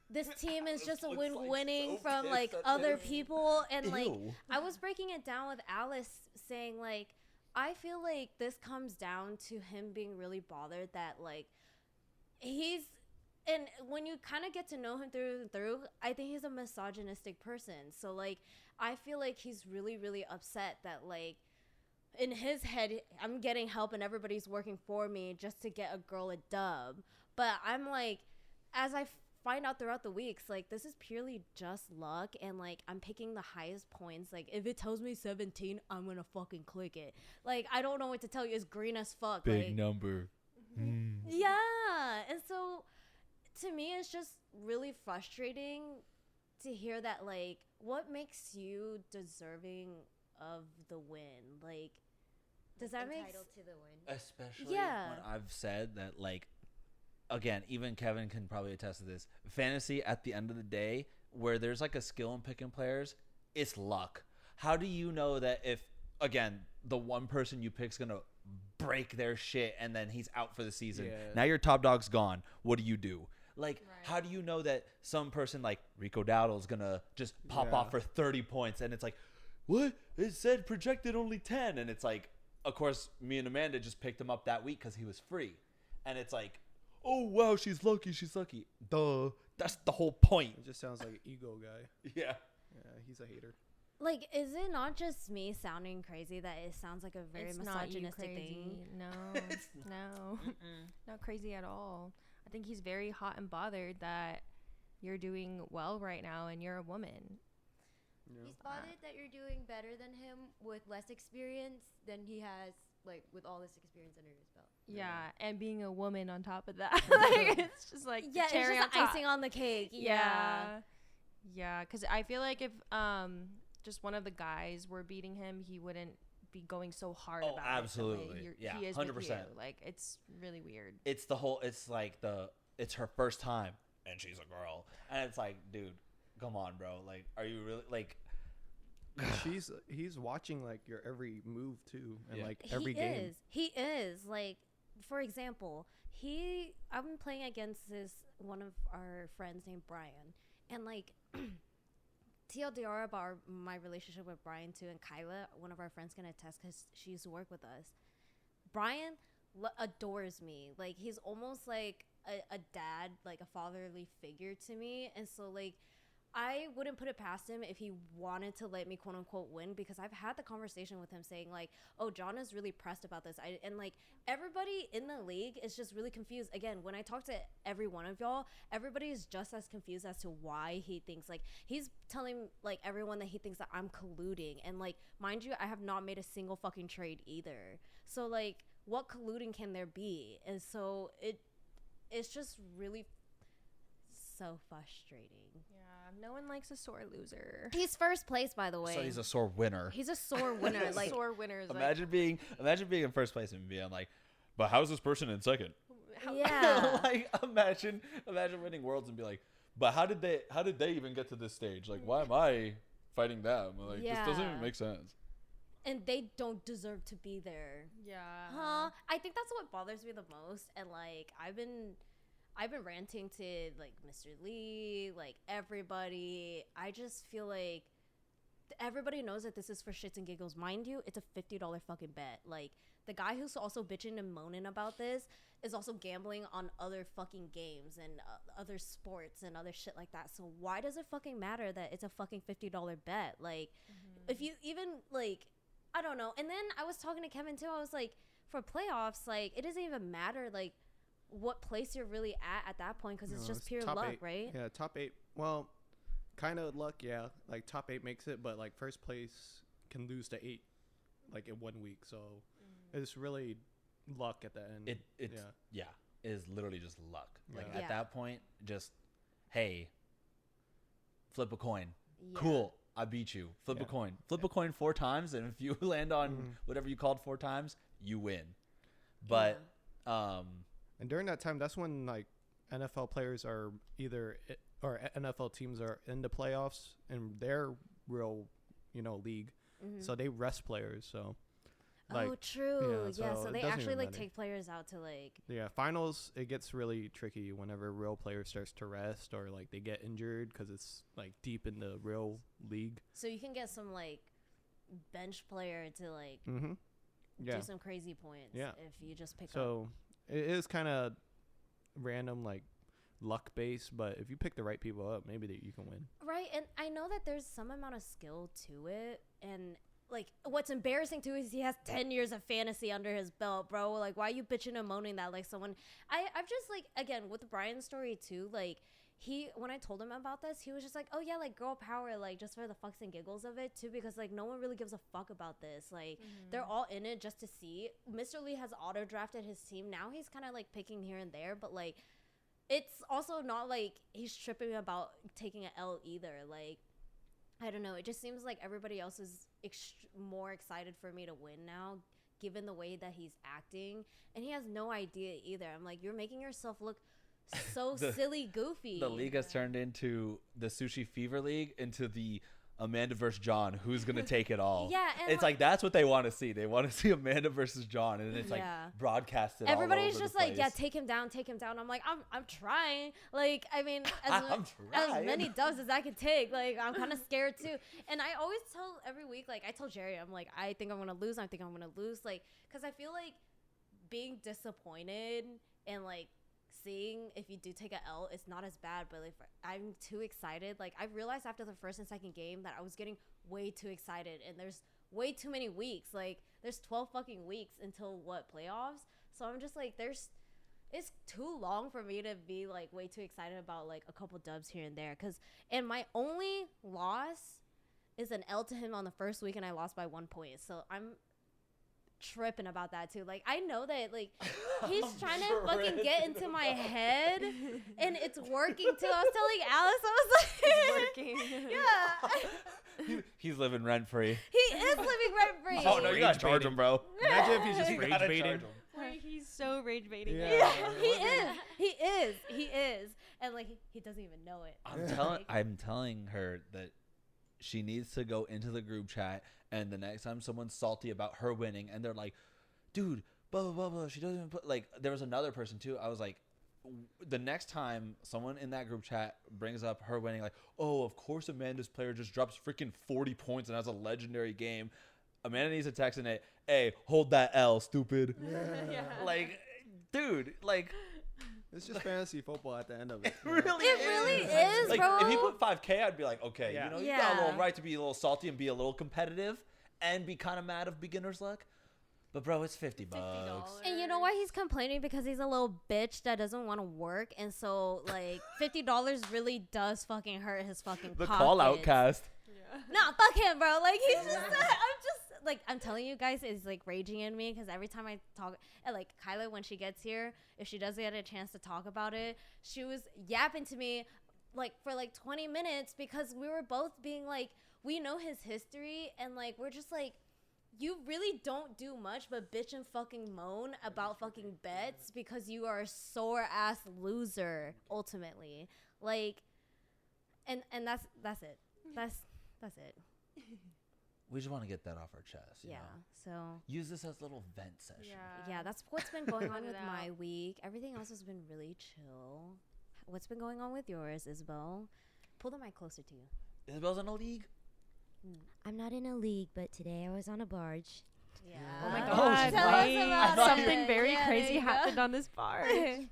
This team is just a winning from, like, other people. And, like, I was breaking it down with Alice saying, like, I feel like this comes down to him being really bothered that, like, and when you kind of get to know him through and through, I think he's a misogynistic person. So, like, I feel like he's really, really upset that, like, in his head, I'm getting help and everybody's working for me just to get a girl a dub. But I'm like, as I find out throughout the weeks, like, this is purely just luck. And, like, I'm picking the highest points. Like, if it tells me 17, I'm going to fucking click it. Like, I don't know what to tell you. It's green as fuck. Big like, number. Yeah. And so, to me, it's just really frustrating to hear that, like, what makes you deserving of the win. Like, does that make entitled to the win? Especially Yeah. when I've said that, like, again, even Kevin can probably attest to this. Fantasy, at the end of the day, where there's like a skill in picking players, it's luck. How do you know that if, again, the one person you pick's gonna break their shit and then he's out for the season? Yeah. Now your top dog's gone. What do you do? Like, Right. how do you know that some person like Rico Dowdle's gonna just pop Yeah. off for 30 points and it's like, what? It said projected only 10, and it's like, of course, me and Amanda just picked him up that week because he was free, and it's like, oh wow, she's lucky. Duh. That's the whole point. It just sounds like an ego guy. Yeah. Yeah, he's a hater. like, is it not just me sounding crazy that it sounds like a very It's not you misogynistic thing? crazy. No, no, not crazy at all. I think he's very hot and bothered that you're doing well right now and you're a woman. Yeah. He's bothered that you're doing better than him with less experience than he has, like, with all this experience under his belt. Yeah, and being a woman on top of that, like, it's just like the Yeah, it's cherry just on top. icing on the cake. Yeah. Yeah, because I feel like if just one of the guys were beating him, he wouldn't be going so hard Oh, about it. the way absolutely. Yeah, he is with 100%. you. Like, it's really weird. It's the whole. It's like it's her first time, and she's a girl, and it's like, dude, come on, bro. Like, are you really like? He's watching like your every move too, and Yeah. like every he game. He is. Like, for example, I've been playing against one of our friends named Brian, and like TLDR about my relationship with Brian too, and Kyla, one of our friends, can attest because she used to work with us. Brian adores me. Like, he's almost like a dad, like a fatherly figure to me, and so like, I wouldn't put it past him if he wanted to let me, quote unquote, win, because I've had the conversation with him saying like, oh, John is really pressed about this. And like, everybody in the league is just really confused. Again, when I talk to every one of y'all, everybody is just as confused as to why he thinks, like, he's telling like everyone that he thinks that I'm colluding. And like, mind you, I have not made a single fucking trade either. So like, what colluding can there be? And so it's just really so frustrating. Yeah, no one likes a sore loser. He's first place, by the way. So he's a sore winner. He's a sore winner. Like, sore winners. Imagine being in first place and being like, but how's this person in second? yeah. Like, imagine winning worlds and be like, but how did they even get to this stage? Like, why am I fighting them? Like, this doesn't even Yeah. make sense. And they don't deserve to be there. Yeah. Huh? I think that's what bothers me the most. And like, I've been ranting to like Mr. Lee, like everybody. I just feel like everybody knows that this is for shits and giggles. Mind you, it's a $50 fucking bet. Like, the guy who's also bitching and moaning about this is also gambling on other fucking games and other sports and other shit like that. So why does it fucking matter that it's a fucking $50 bet? Like, if you even like, I don't know. And then I was talking to Kevin too. I was like, for playoffs, like, it doesn't even matter like what place you're really at that point, because it's No, just pure top luck, 8. right? Yeah, top 8. Well, kind of luck, yeah. Like, top 8 makes it, but like first place can lose to 8 like in 1 week. So it's really luck at the end. It is literally just luck. Like, Yeah. at that point, just, hey, flip a coin. Yeah. Cool, I beat you. Flip a Yeah. coin. Flip a coin 4 times, and if you land on whatever you called 4 times, you win. But And during that time, that's when like NFL players are or NFL teams are in the playoffs in their real, league. So they rest players. So like, oh, true. yeah, Yeah, so so it they doesn't actually even like matter. take players out to like. yeah, finals, it gets really tricky whenever a real player starts to rest or like they get injured because it's like deep in the real league. So you can get some like bench player to like Yeah. do some crazy points. Yeah. If you just pick up. So it is kind of random, like luck based, but if you pick the right people up, maybe that you can win. Right, and I know that there's some amount of skill to it, and like what's embarrassing too is he has 10 years of fantasy under his belt, bro. Like, why are you bitching and moaning that like someone? I've just like, again, with Brian's story too, like when I told him about this, he was just like, oh yeah, like girl power, like just for the fucks and giggles of it too, because like no one really gives a fuck about this. Like they're all in it just to see. Mr. Lee has auto drafted his team. Now he's kind of like picking here and there, but like it's also not like he's tripping about taking an L either. Like, I don't know. It just seems like everybody else is more excited for me to win now, given the way that he's acting. And he has no idea either. I'm like, you're making yourself look so silly, goofy. The league has turned into the Sushi Fever League, into the Amanda versus John. Who's going to take it all? Yeah. And it's like that's what they want to see. They want to see Amanda versus John. And it's like broadcasted everybody's all over just the like, place. yeah, take him down. I'm like, I'm trying. Like, I mean, as many dubs as I can take. Like, I'm kind of scared too. And I always tell every week, like, I tell Jerry, I'm like, I think I'm going to lose. I think I'm going to lose. Like, because I feel like being disappointed and like seeing if you do take a L, it's not as bad. But like, I'm too excited. Like, I realized after the first and second game that I was getting way too excited. And there's way too many weeks. Like, there's 12 fucking weeks until playoffs. So I'm just like, it's too long for me to be like way too excited about like a couple dubs here and there. And my only loss is an L to him on the first week, and I lost by 1 point. So I'm tripping about that too. Like, I know that like he's trying to fucking get into my head, and it's working too. I was telling Alice, I was like, It's working. Yeah. He's living rent free. He is living rent free. Oh no, you gotta charge him, bro. Imagine if he's just You rage gotta baiting. charge him. Wait, he's so rage baiting. Yeah. He is, and like he doesn't even know it. I'm telling her that she needs to go into the group chat, and the next time someone's salty about her winning, and they're like, dude, blah blah blah blah, she doesn't even put, like, there was another person too. I was like, the next time someone in that group chat brings up her winning, like, oh, of course Amanda's player just drops freaking 40 points and has a legendary game, Amanda needs to text in it, hey, hold that L, stupid. Yeah. Like, dude, like, It's just fantasy football at the end of it. it really is, like, bro. if he put 5K, I'd be like, okay, Yeah. you know, you got a Yeah. little right to be a little salty and be a little competitive and be kind of mad of beginner's luck. But bro, it's $50. And you know why he's complaining? Because he's a little bitch that doesn't want to work, and so like $50 really does fucking hurt his fucking The pockets. call out cast. Nah, fuck him, bro. Like, he's just, I'm telling you guys, it's like raging in me, because every time I talk, and like Kyla, when she gets here, if she does get a chance to talk about it, she was yapping to me like for like 20 minutes, because we were both being like, we know his history, and like, we're just like, you really don't do much but bitch and fucking moan about fucking bets because you are a sore ass loser ultimately. Like, and that's it. That's it. We just want to get that off our chest. You Yeah. know? So Use this as a little vent session. yeah, that's what's been going on Let it with my out. week. Everything else has been really chill. What's been going on with yours, Isabel? Pull the mic closer to you. Isabel's in a league. I'm not in a league, but today I was on a barge. Yeah. Oh my Oh, god. Tell us wait. about Something it. very Yeah, there crazy you go. happened on this barge.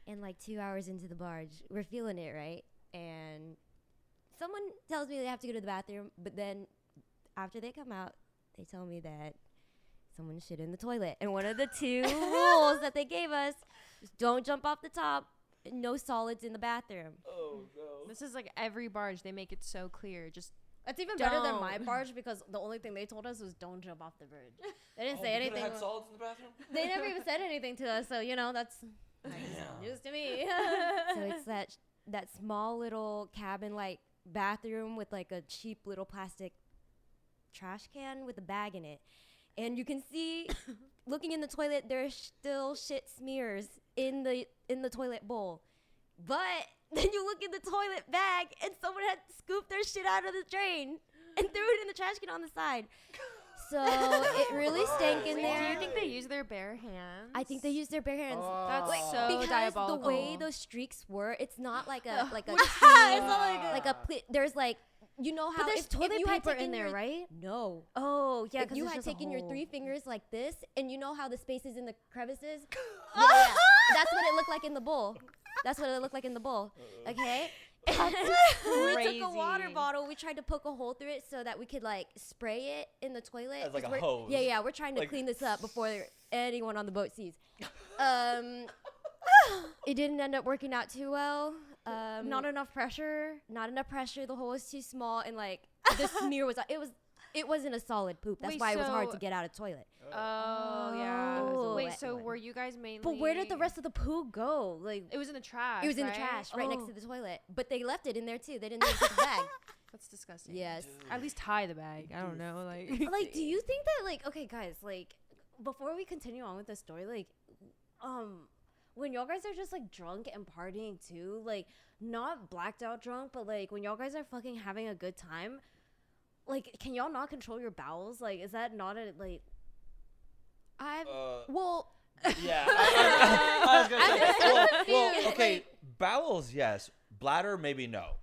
And like 2 hours into the barge, we're feeling it, right? And someone tells me they have to go to the bathroom, but then after they come out, they tell me that someone shit in the toilet. And one of the two rules that they gave us is don't jump off the top, no solids in the bathroom. Oh no. This is like every barge. They make it so clear. Just That's even better than Don't. my barge, because the only thing they told us was don't jump off the bridge. They didn't say You could've anything. had solids in the bathroom. They never even said anything to us, so you know that's Damn. news to me. So it's that small little cabin like bathroom with like a cheap little plastic trash can with a bag in it. And you can see looking in the toilet, there's still shit smears in the toilet bowl. But then you look in the toilet bag and someone had scooped their shit out of the drain and threw it in the trash can on the side. So it really stank in Wait, there. do you think they use their bare hands? I think they use their bare hands. That's Wait, so Because diabolical. the way those streaks were, it's not like a It's clean, not like there's like, you know how But there's if toilet you had paper in taken there, your- right? No. Oh yeah, If because you had taken your 3 fingers like this, and you know how the spaces in the crevices? yeah. That's what it looked like in the bowl. That's what it looked like in the bowl. Okay? we crazy. took a water bottle. We tried to poke a hole through it so that we could like spray it in the toilet. As like 'cause a we're- hose. Yeah, we're trying to Like- clean this up before anyone on the boat sees. It didn't end up working out too well. not enough pressure. Not enough pressure. The hole was too small, and like the smear was. It was. it wasn't a solid poop. That's Wait, why it was hard so- to get out of toilet. Oh, yeah. It was a Wait, wet so one. were you guys mainly? But where did the rest of the poo go? Like, It was in the trash. It was in the right? trash right next Oh. to the toilet. But they left it in there too. They didn't even take the bag. That's disgusting. Yes. At least tie the bag. I don't know. Like, like, do you think that, like, okay, guys, like, before we continue on with the story, like, when y'all guys are just like drunk and partying too, like, not blacked out drunk, but like when y'all guys are fucking having a good time, like, can y'all not control your bowels? Like, is that not a like? I've Well, Yeah. I was gonna say. Well, confused, okay. like- Bowels, yes. Bladder, maybe no.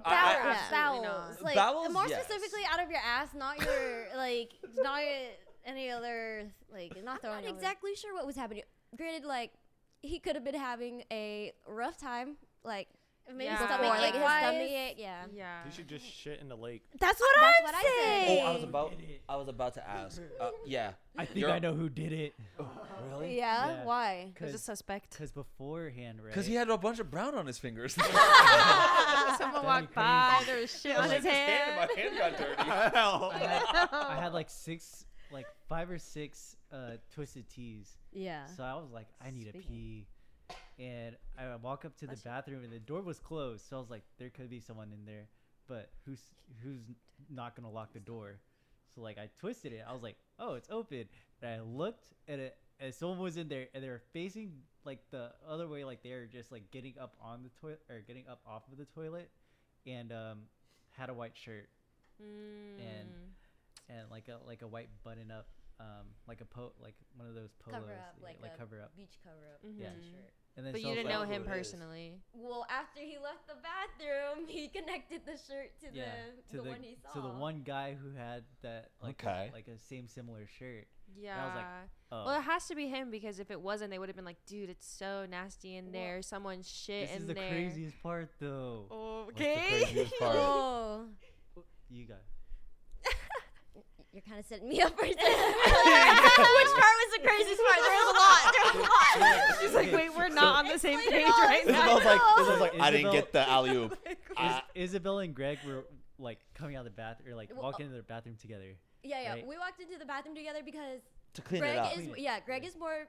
bowels, Absolutely bowels, not. like Bowels, more yes. specifically out of your ass, not your like, not any other like, not I'm throwing. not exactly sure what was happening. Granted, like he could have been having a rough time, like Maybe Yeah. before, stomach like his ache-wise. stomach ache. Yeah. yeah. You should just shit in the lake. That's what That's I'm what I said. saying. Oh, I was about to ask. Yeah. I think You're- I know who did it. Really? Yeah? Yeah. Why? There's a suspect. Because beforehand, right? Because he had a bunch of brown on his fingers. Someone That'd walked be by. crazy. There was shit I on was his like, hand. my hand got dirty. I had like 5 or 6 twisted teas. Yeah. So I was like, I need a Speaking. pee. And I walk up to the bathroom and the door was closed. So I was like, there could be someone in there, but who's not gonna lock the door? So like I twisted it. I was like, oh, it's open. And I looked at it and someone was in there and they were facing like the other way, like they were just like getting up on the toilet or getting up off of the toilet, and had a white shirt and like a white button up, like like one of those polos, Cover up, yeah, like a cover up. beach cover up. Yeah. Shirt. And then But so you I was didn't know like, him who it is. personally. Well, after he left the bathroom, he connected the shirt to yeah, the one he saw. to the one guy who had that like Okay. like a same similar shirt. Yeah. I was like, oh, well, it has to be him because if it wasn't, they would have been like, dude, it's so nasty in there. Someone shit this in is the there. craziest part though. What's the Okay. craziest part? Oh. You got. You're kind of setting me up for this. Which part was the craziest part? There was a lot. There was a lot. She's like, wait, we're not on the same page right now. Isabel's like, I didn't Isabel- get the alley oop. Isabel and Greg were like coming out of the bathroom, or like Well, walking into the bathroom together. Yeah. Right. We walked into the bathroom together because To clean Greg it up. is Greg is more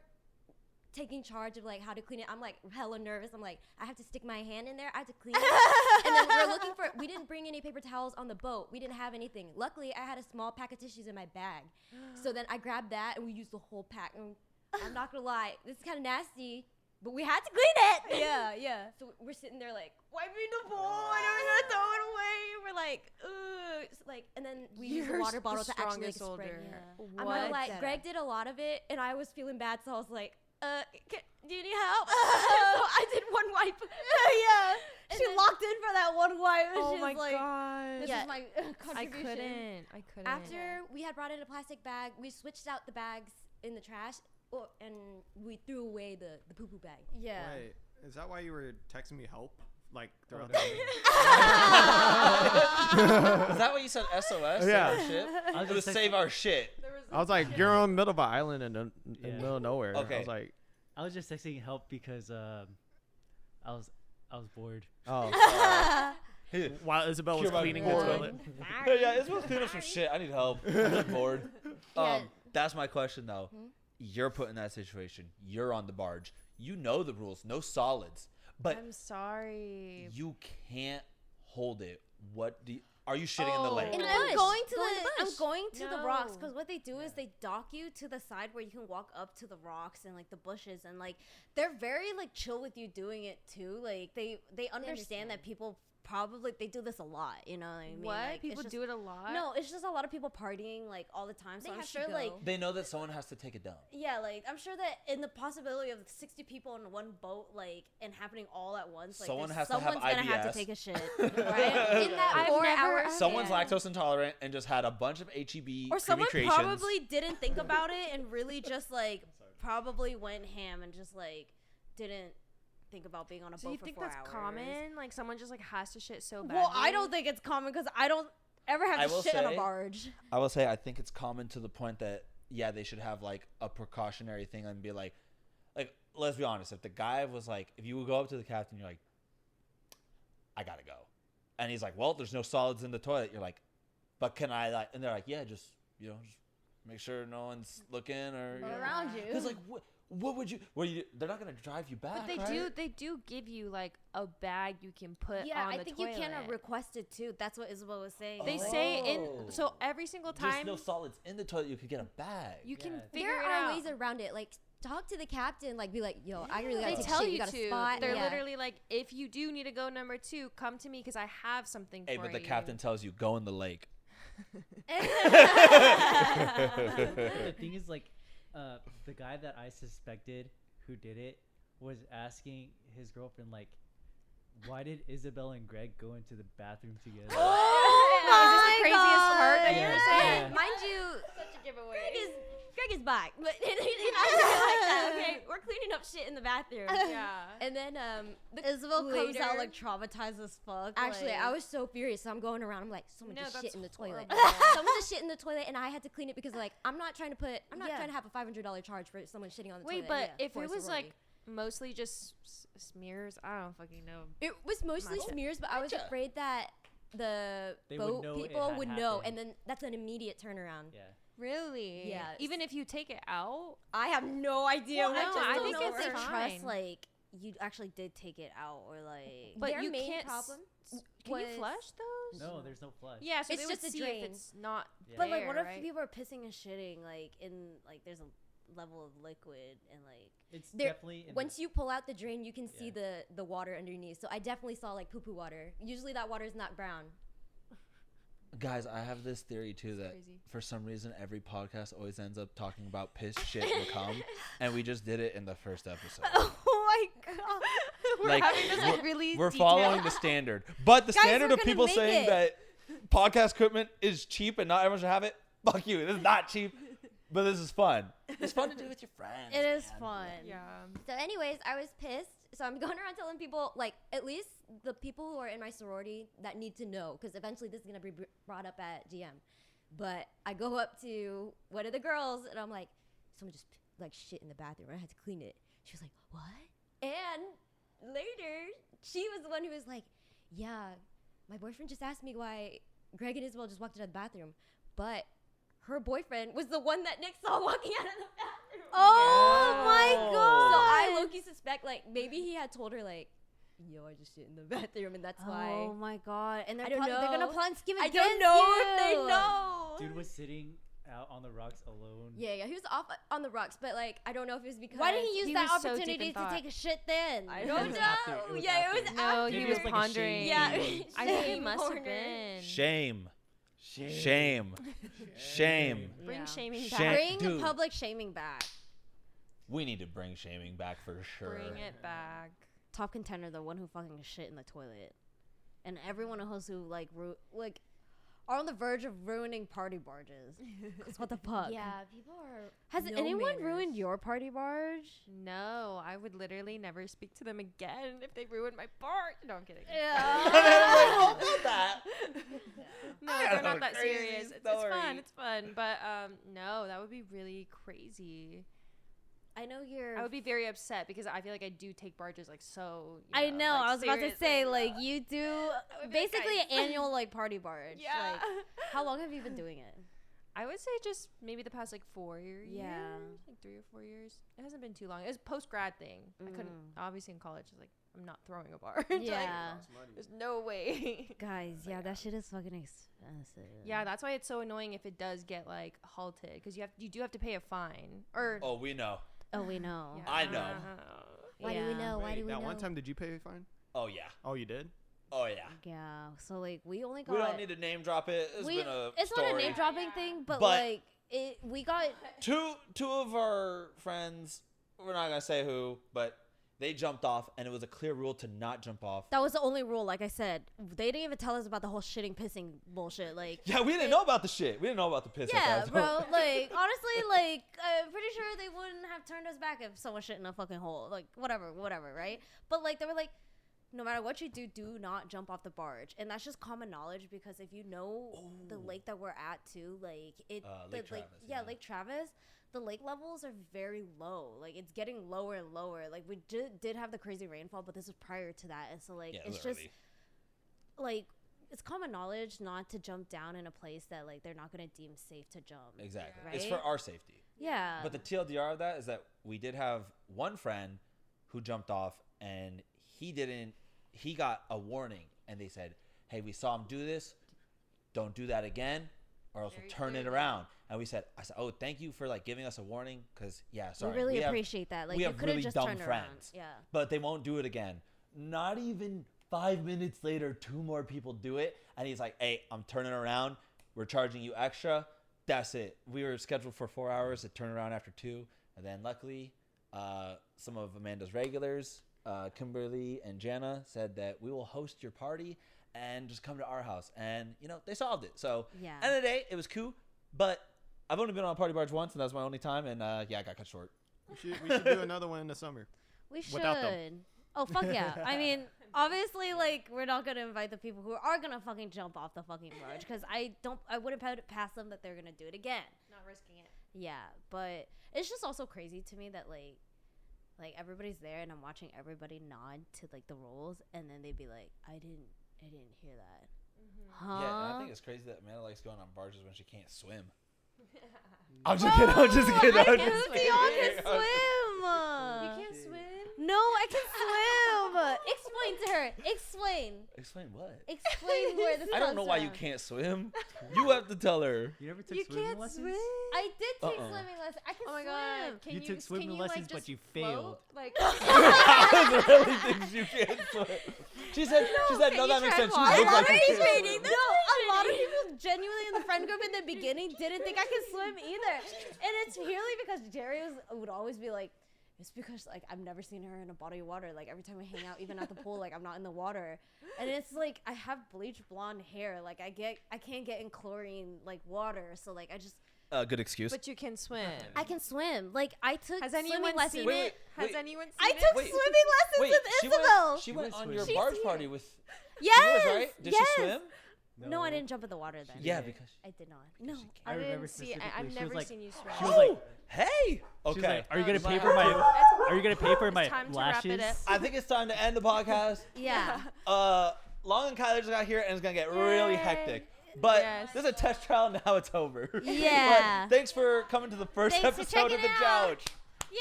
taking charge of like how to clean it. I'm like hella nervous. I'm like, I have to stick my hand in there. I have to clean it. And then we're looking for. We didn't bring any paper towels on the boat. We didn't have anything. Luckily, I had a small pack of tissues in my bag. So then I grabbed that and we used the whole pack. And I'm not gonna lie, this is kind of nasty, but we had to clean it. Yeah. So we're sitting there like wiping the bowl and we're gonna throw it away. We're like, ugh. It's like, and then we used a You're water bottle the to actually like, strongest spray. older. I'm What? not like Deadass. Greg did a lot of it, and I was feeling bad, so I was like, do you need help? So I did one wipe. Yeah. And She then- locked in for that one wipe. And Oh she's my like, god. This Yeah. is my I contribution. couldn't. After we had brought in a plastic bag, we switched out the bags in the trash, and we threw away the poo-poo bag. Yeah. Wait, is that why you were texting me help? Like throughout no. the Is that what you said? SOS? Save Yeah. our shit? I was It was just save our shit. I was like, you're on the middle of an island in the Yeah. middle of nowhere. I Okay. was like, I was just texting help because I was bored. oh. Hey, While Isabel was Cure my cleaning the boredom. toilet. hey, yeah, Isabel's cleaning up some shit. I need help. I'm just bored. Yeah. That's my question, though. You're put in that situation. You're on the barge. You know the rules. No solids. But I'm sorry. you can't hold it. Are you shitting in the lake? In And the I'm bush. going to Go in the, the I'm bush. going to the rocks No. because what they do is they dock you to the side where you can walk up to the rocks and like the bushes and like they're very like chill with you doing it too. Like they understand that people probably they do this a lot. You know what I mean? What? Like, People it's do it a lot? No, it's just a lot of people partying like all the time. So They I'm have to sure go. like They know that someone has to take a dump. yeah, like I'm sure that in the possibility of 60 people in one boat, like and happening all at once, like Someone there's- has to have someone's gonna have to IBS. take a shit, right? In that I've 4 never- hours, Someone's yeah. lactose intolerant and just had a bunch of HEB Or someone creations. probably didn't think about it and really just like probably went ham and just like didn't think about being on a Do boat you for think 4 that's hours. common? Like someone just like has to shit so bad. Well, I don't think it's common because I don't ever I have will to shit on a say- barge. I will say I think it's common to the point that they should have like a precautionary thing and be like let's be honest, if the guy was like, if you would go up to the captain, you're like, I gotta go, and he's like, well, there's no solids in the toilet, you're like, but can I like? And they're like, yeah, just just make sure no one's looking or around you. Because like, what would you? They're not gonna drive you back. But right? they do give you like a bag you can put Yeah, on I the think toilet. you can request it too. That's what Isabel was saying. They say so every single There's time no solids in the toilet. You could get a bag. you can Yeah. figure There it are out. ways around it. Like, talk to the captain. Like, be like, yo, I really gotta They take tell shit. you got a to. spot. They're Yeah. literally like, if you do need to go number 2, come to me because I have something Hey, for but you. the captain tells you go in the lake. The thing is, like, the guy that I suspected who did it was asking his girlfriend, like, why did Isabel and Greg go into the bathroom together? Is this the craziest part that Yeah, you're yeah. saying? Mind you, Such a giveaway. Greg is back, but you know, like that. Okay, we're cleaning up shit in the bathroom. Yeah. And then Isabel comes out later- like traumatized as fuck. Actually, like, I was so furious. So I'm going around. I'm like, someone No, just shit that's in the toilet. horrible. Someone just shit in the toilet, and I had to clean it because like I'm not trying to have a $500 charge for someone shitting on the Wait, toilet. but if for a it was sorority. like mostly just smears, I don't fucking know. It was mostly Matcha. smears, but I was afraid that the They would boat know it people had would know, happened. and then that's an immediate turnaround. Yeah. Really? Yeah, Even if you take it out? I have no idea. well, what I no, just I don't think know it's if they fine. trust like you actually did take it out or like. But Their you main can't problem Can you was- flush those? No, there's no flush. Yeah, so It's they would just a see drain. if it's not Yeah. But like, what there, if right? people are pissing and shitting like in like there's a level of liquid and like. It's There- definitely in once you pull out the drain, you can see Yeah. the water underneath. So I definitely saw like poo poo water. Usually that water is not brown. Guys, I have this theory too that crazy. for some reason every podcast always ends up talking about piss, shit, and cum, and we just did it in the first episode. Oh my god! We're Like, having this like really We're detailed- following the standard, but the Guys, standard we're of gonna people make saying it. that podcast equipment is cheap and not everyone should have it. Fuck you. This is not cheap, but this is fun. It's fun to do with your friends. It is man. fun. Yeah. So, anyways, I was pissed. So I'm going around telling people, like, at least the people who are in my sorority that need to know, because eventually this is gonna be brought up at GM. But I go up to one of the girls and I'm like, someone just like shit in the bathroom. I had to clean it. She was like, what? And later, she was the one who was like, yeah, my boyfriend just asked me why Greg and Isabel just walked out of the bathroom, but her boyfriend was the one that Nick saw walking out of the bathroom. Oh my Oh. god! So I low-key suspect, like, maybe he had told her, like, yo, I just shit in the bathroom, and that's why. Oh my god! And they're I don't they're gonna know. plot and scheme I against don't know if they you. know. Dude was sitting out on the rocks alone. Yeah, he was off on the rocks, but, like, I don't know if it was because. Why didn't he use He that was so deep opportunity in to thought. take a shit then? I It don't was after- know. it was Yeah, it was after. No, after. he Maybe was it was like a pondering. shame. Yeah. I think he Shame must have corner. been. Shame. Shame. Shame. Bring Yeah. shaming Shame. back. Bring Dude. public shaming back. We need to bring shaming back for sure. Bring it back. Top contender, the one who fucking shit in the toilet, and everyone else who like are on the verge of ruining party barges. 'Cause what the fuck? Yeah, people are. Has no anyone manners. ruined your party barge? No, I would literally never speak to them again if they ruined my part. No, I'm kidding. No, I they're have a not that crazy serious. It's story. fun. It's fun. But no, that would be really crazy. I know you're. I would be very upset because I feel like I do take barges like so. I know. like, I was about to seriously. say like you do would be like, basically an guys. annual like party barge. Yeah. Like, how long have you been doing it? I would say just maybe the past like 4 years. Yeah. Like 3 or 4 years. It hasn't been too long. It was a post grad thing. I couldn't Mm. obviously in college. Like I'm not throwing a barge. Yeah. Costs money. There's no way. Guys, yeah, that shit is fucking expensive. Yeah, that's why it's so annoying if it does get like halted because you do have to pay a fine or. Oh, we know. Oh, we know. Yeah. I know. Why do we Yeah. know? Why do we that know? one time, did you pay a fine? Oh yeah. Oh, you did? Oh yeah. Yeah. So like we only got. We don't need to name drop it. It's been a it's story. not a name dropping thing, but, But- like we got. Two of our friends, we're not gonna say who, but they jumped off, and it was a clear rule to not jump off. That was the only rule. Like I said, they didn't even tell us about the whole shitting, pissing bullshit. Like. Yeah, we didn't know about the shit. We didn't know about the piss. Yeah, at that bro. time. Like, honestly, like, I'm pretty sure they wouldn't have turned us back if someone shit in a fucking hole. Like, whatever, right? But, like, they were like, no matter what you do, do not jump off the barge. And that's just common knowledge because if you know the lake that we're at, too, like, Lake Travis, yeah, yeah. Lake Travis, the lake levels are very low. Like, it's getting lower and lower. Like, we did have the crazy rainfall, but this was prior to that. And so, like, Yeah, it it's was just, early. like, it's common knowledge not to jump down in a place that like they're not gonna deem safe to jump. Exactly. Right? It's for our safety. Yeah. But the TLDR of that is that we did have one friend who jumped off and he got a warning and they said, hey, we saw him do this. Don't do that again or else we'll turn it around. And I said, oh, thank you for like giving us a warning. Cause yeah, sorry. We really appreciate that. Like we you have could have really just dumb turned friends. around. Yeah. But they won't do it again. Not even 5 minutes later, 2 more people do it. And he's like, hey, I'm turning around. We're charging you extra. That's it. We were scheduled for 4 hours. It turned around after 2. And then luckily, some of Amanda's regulars, Kimberly and Jana, said that we will host your party and just come to our house. And, they solved it. So, Yeah. end of the day, it was cool. But I've only been on a party barge once, and that was my only time. And, I got cut short. We should do another one in the summer. We should. Without them. Oh, fuck yeah. I mean, obviously, like, we're not going to invite the people who are going to fucking jump off the fucking barge because I wouldn't put it past them that they're going to do it again. Not risking it. Yeah, but it's just also crazy to me that, like everybody's there and I'm watching everybody nod to, like, the rules and then they'd be like, I didn't hear that. Huh? Yeah, and I think it's crazy that Amanda likes going on barges when she can't swim. I'm just kidding. I'm just kidding. Y'all I'm can just swim. You can't swim? No, I can swim. Explain to her. Explain what? Explain where this I don't know why you can't swim. You have to tell her. You never took You swimming can't lessons? swim? I did take Uh-uh. swimming lessons. I can Oh my swim. god. Can You took swimming can lessons, like, but just you float? failed. Like I really thinks you can't swim. She said, no, that makes sense. You A look lot like of you people, can swim. no, a lot of people genuinely in the friend group in the beginning didn't think I could swim either, and it's purely because Jerry would always be like, it's because like I've never seen her in a body of water. Like every time we hang out, even at the pool, like I'm not in the water, and it's like I have bleached blonde hair. Like I can't get in chlorine like water, so like I just. Good excuse. but you can swim. I can swim. Like I took Has swimming anyone lessons. seen Wait, it? Has anyone seen I it? took Wait, swimming lessons with Isabel. She You went went on your swimming. barge She's party here. with Yes. yours, right? Did yes. she swim? No, I didn't jump in the water then. Yeah, because I did not. No. she I I remember didn't see. specifically. I've she was never like, seen you swim. She was like, hey. she was Okay. like, are you gonna So pay I for my? have to- Are you gonna pay for my time to wrap it lashes? up. I think it's time to end the podcast. Yeah. Long and Kyler just got here, and it's gonna get really Yay. hectic. But Yes. this is a test trial. Now it's over. Yeah. But thanks for coming to the first Thanks for episode of checking the it out. Jouch. Yay!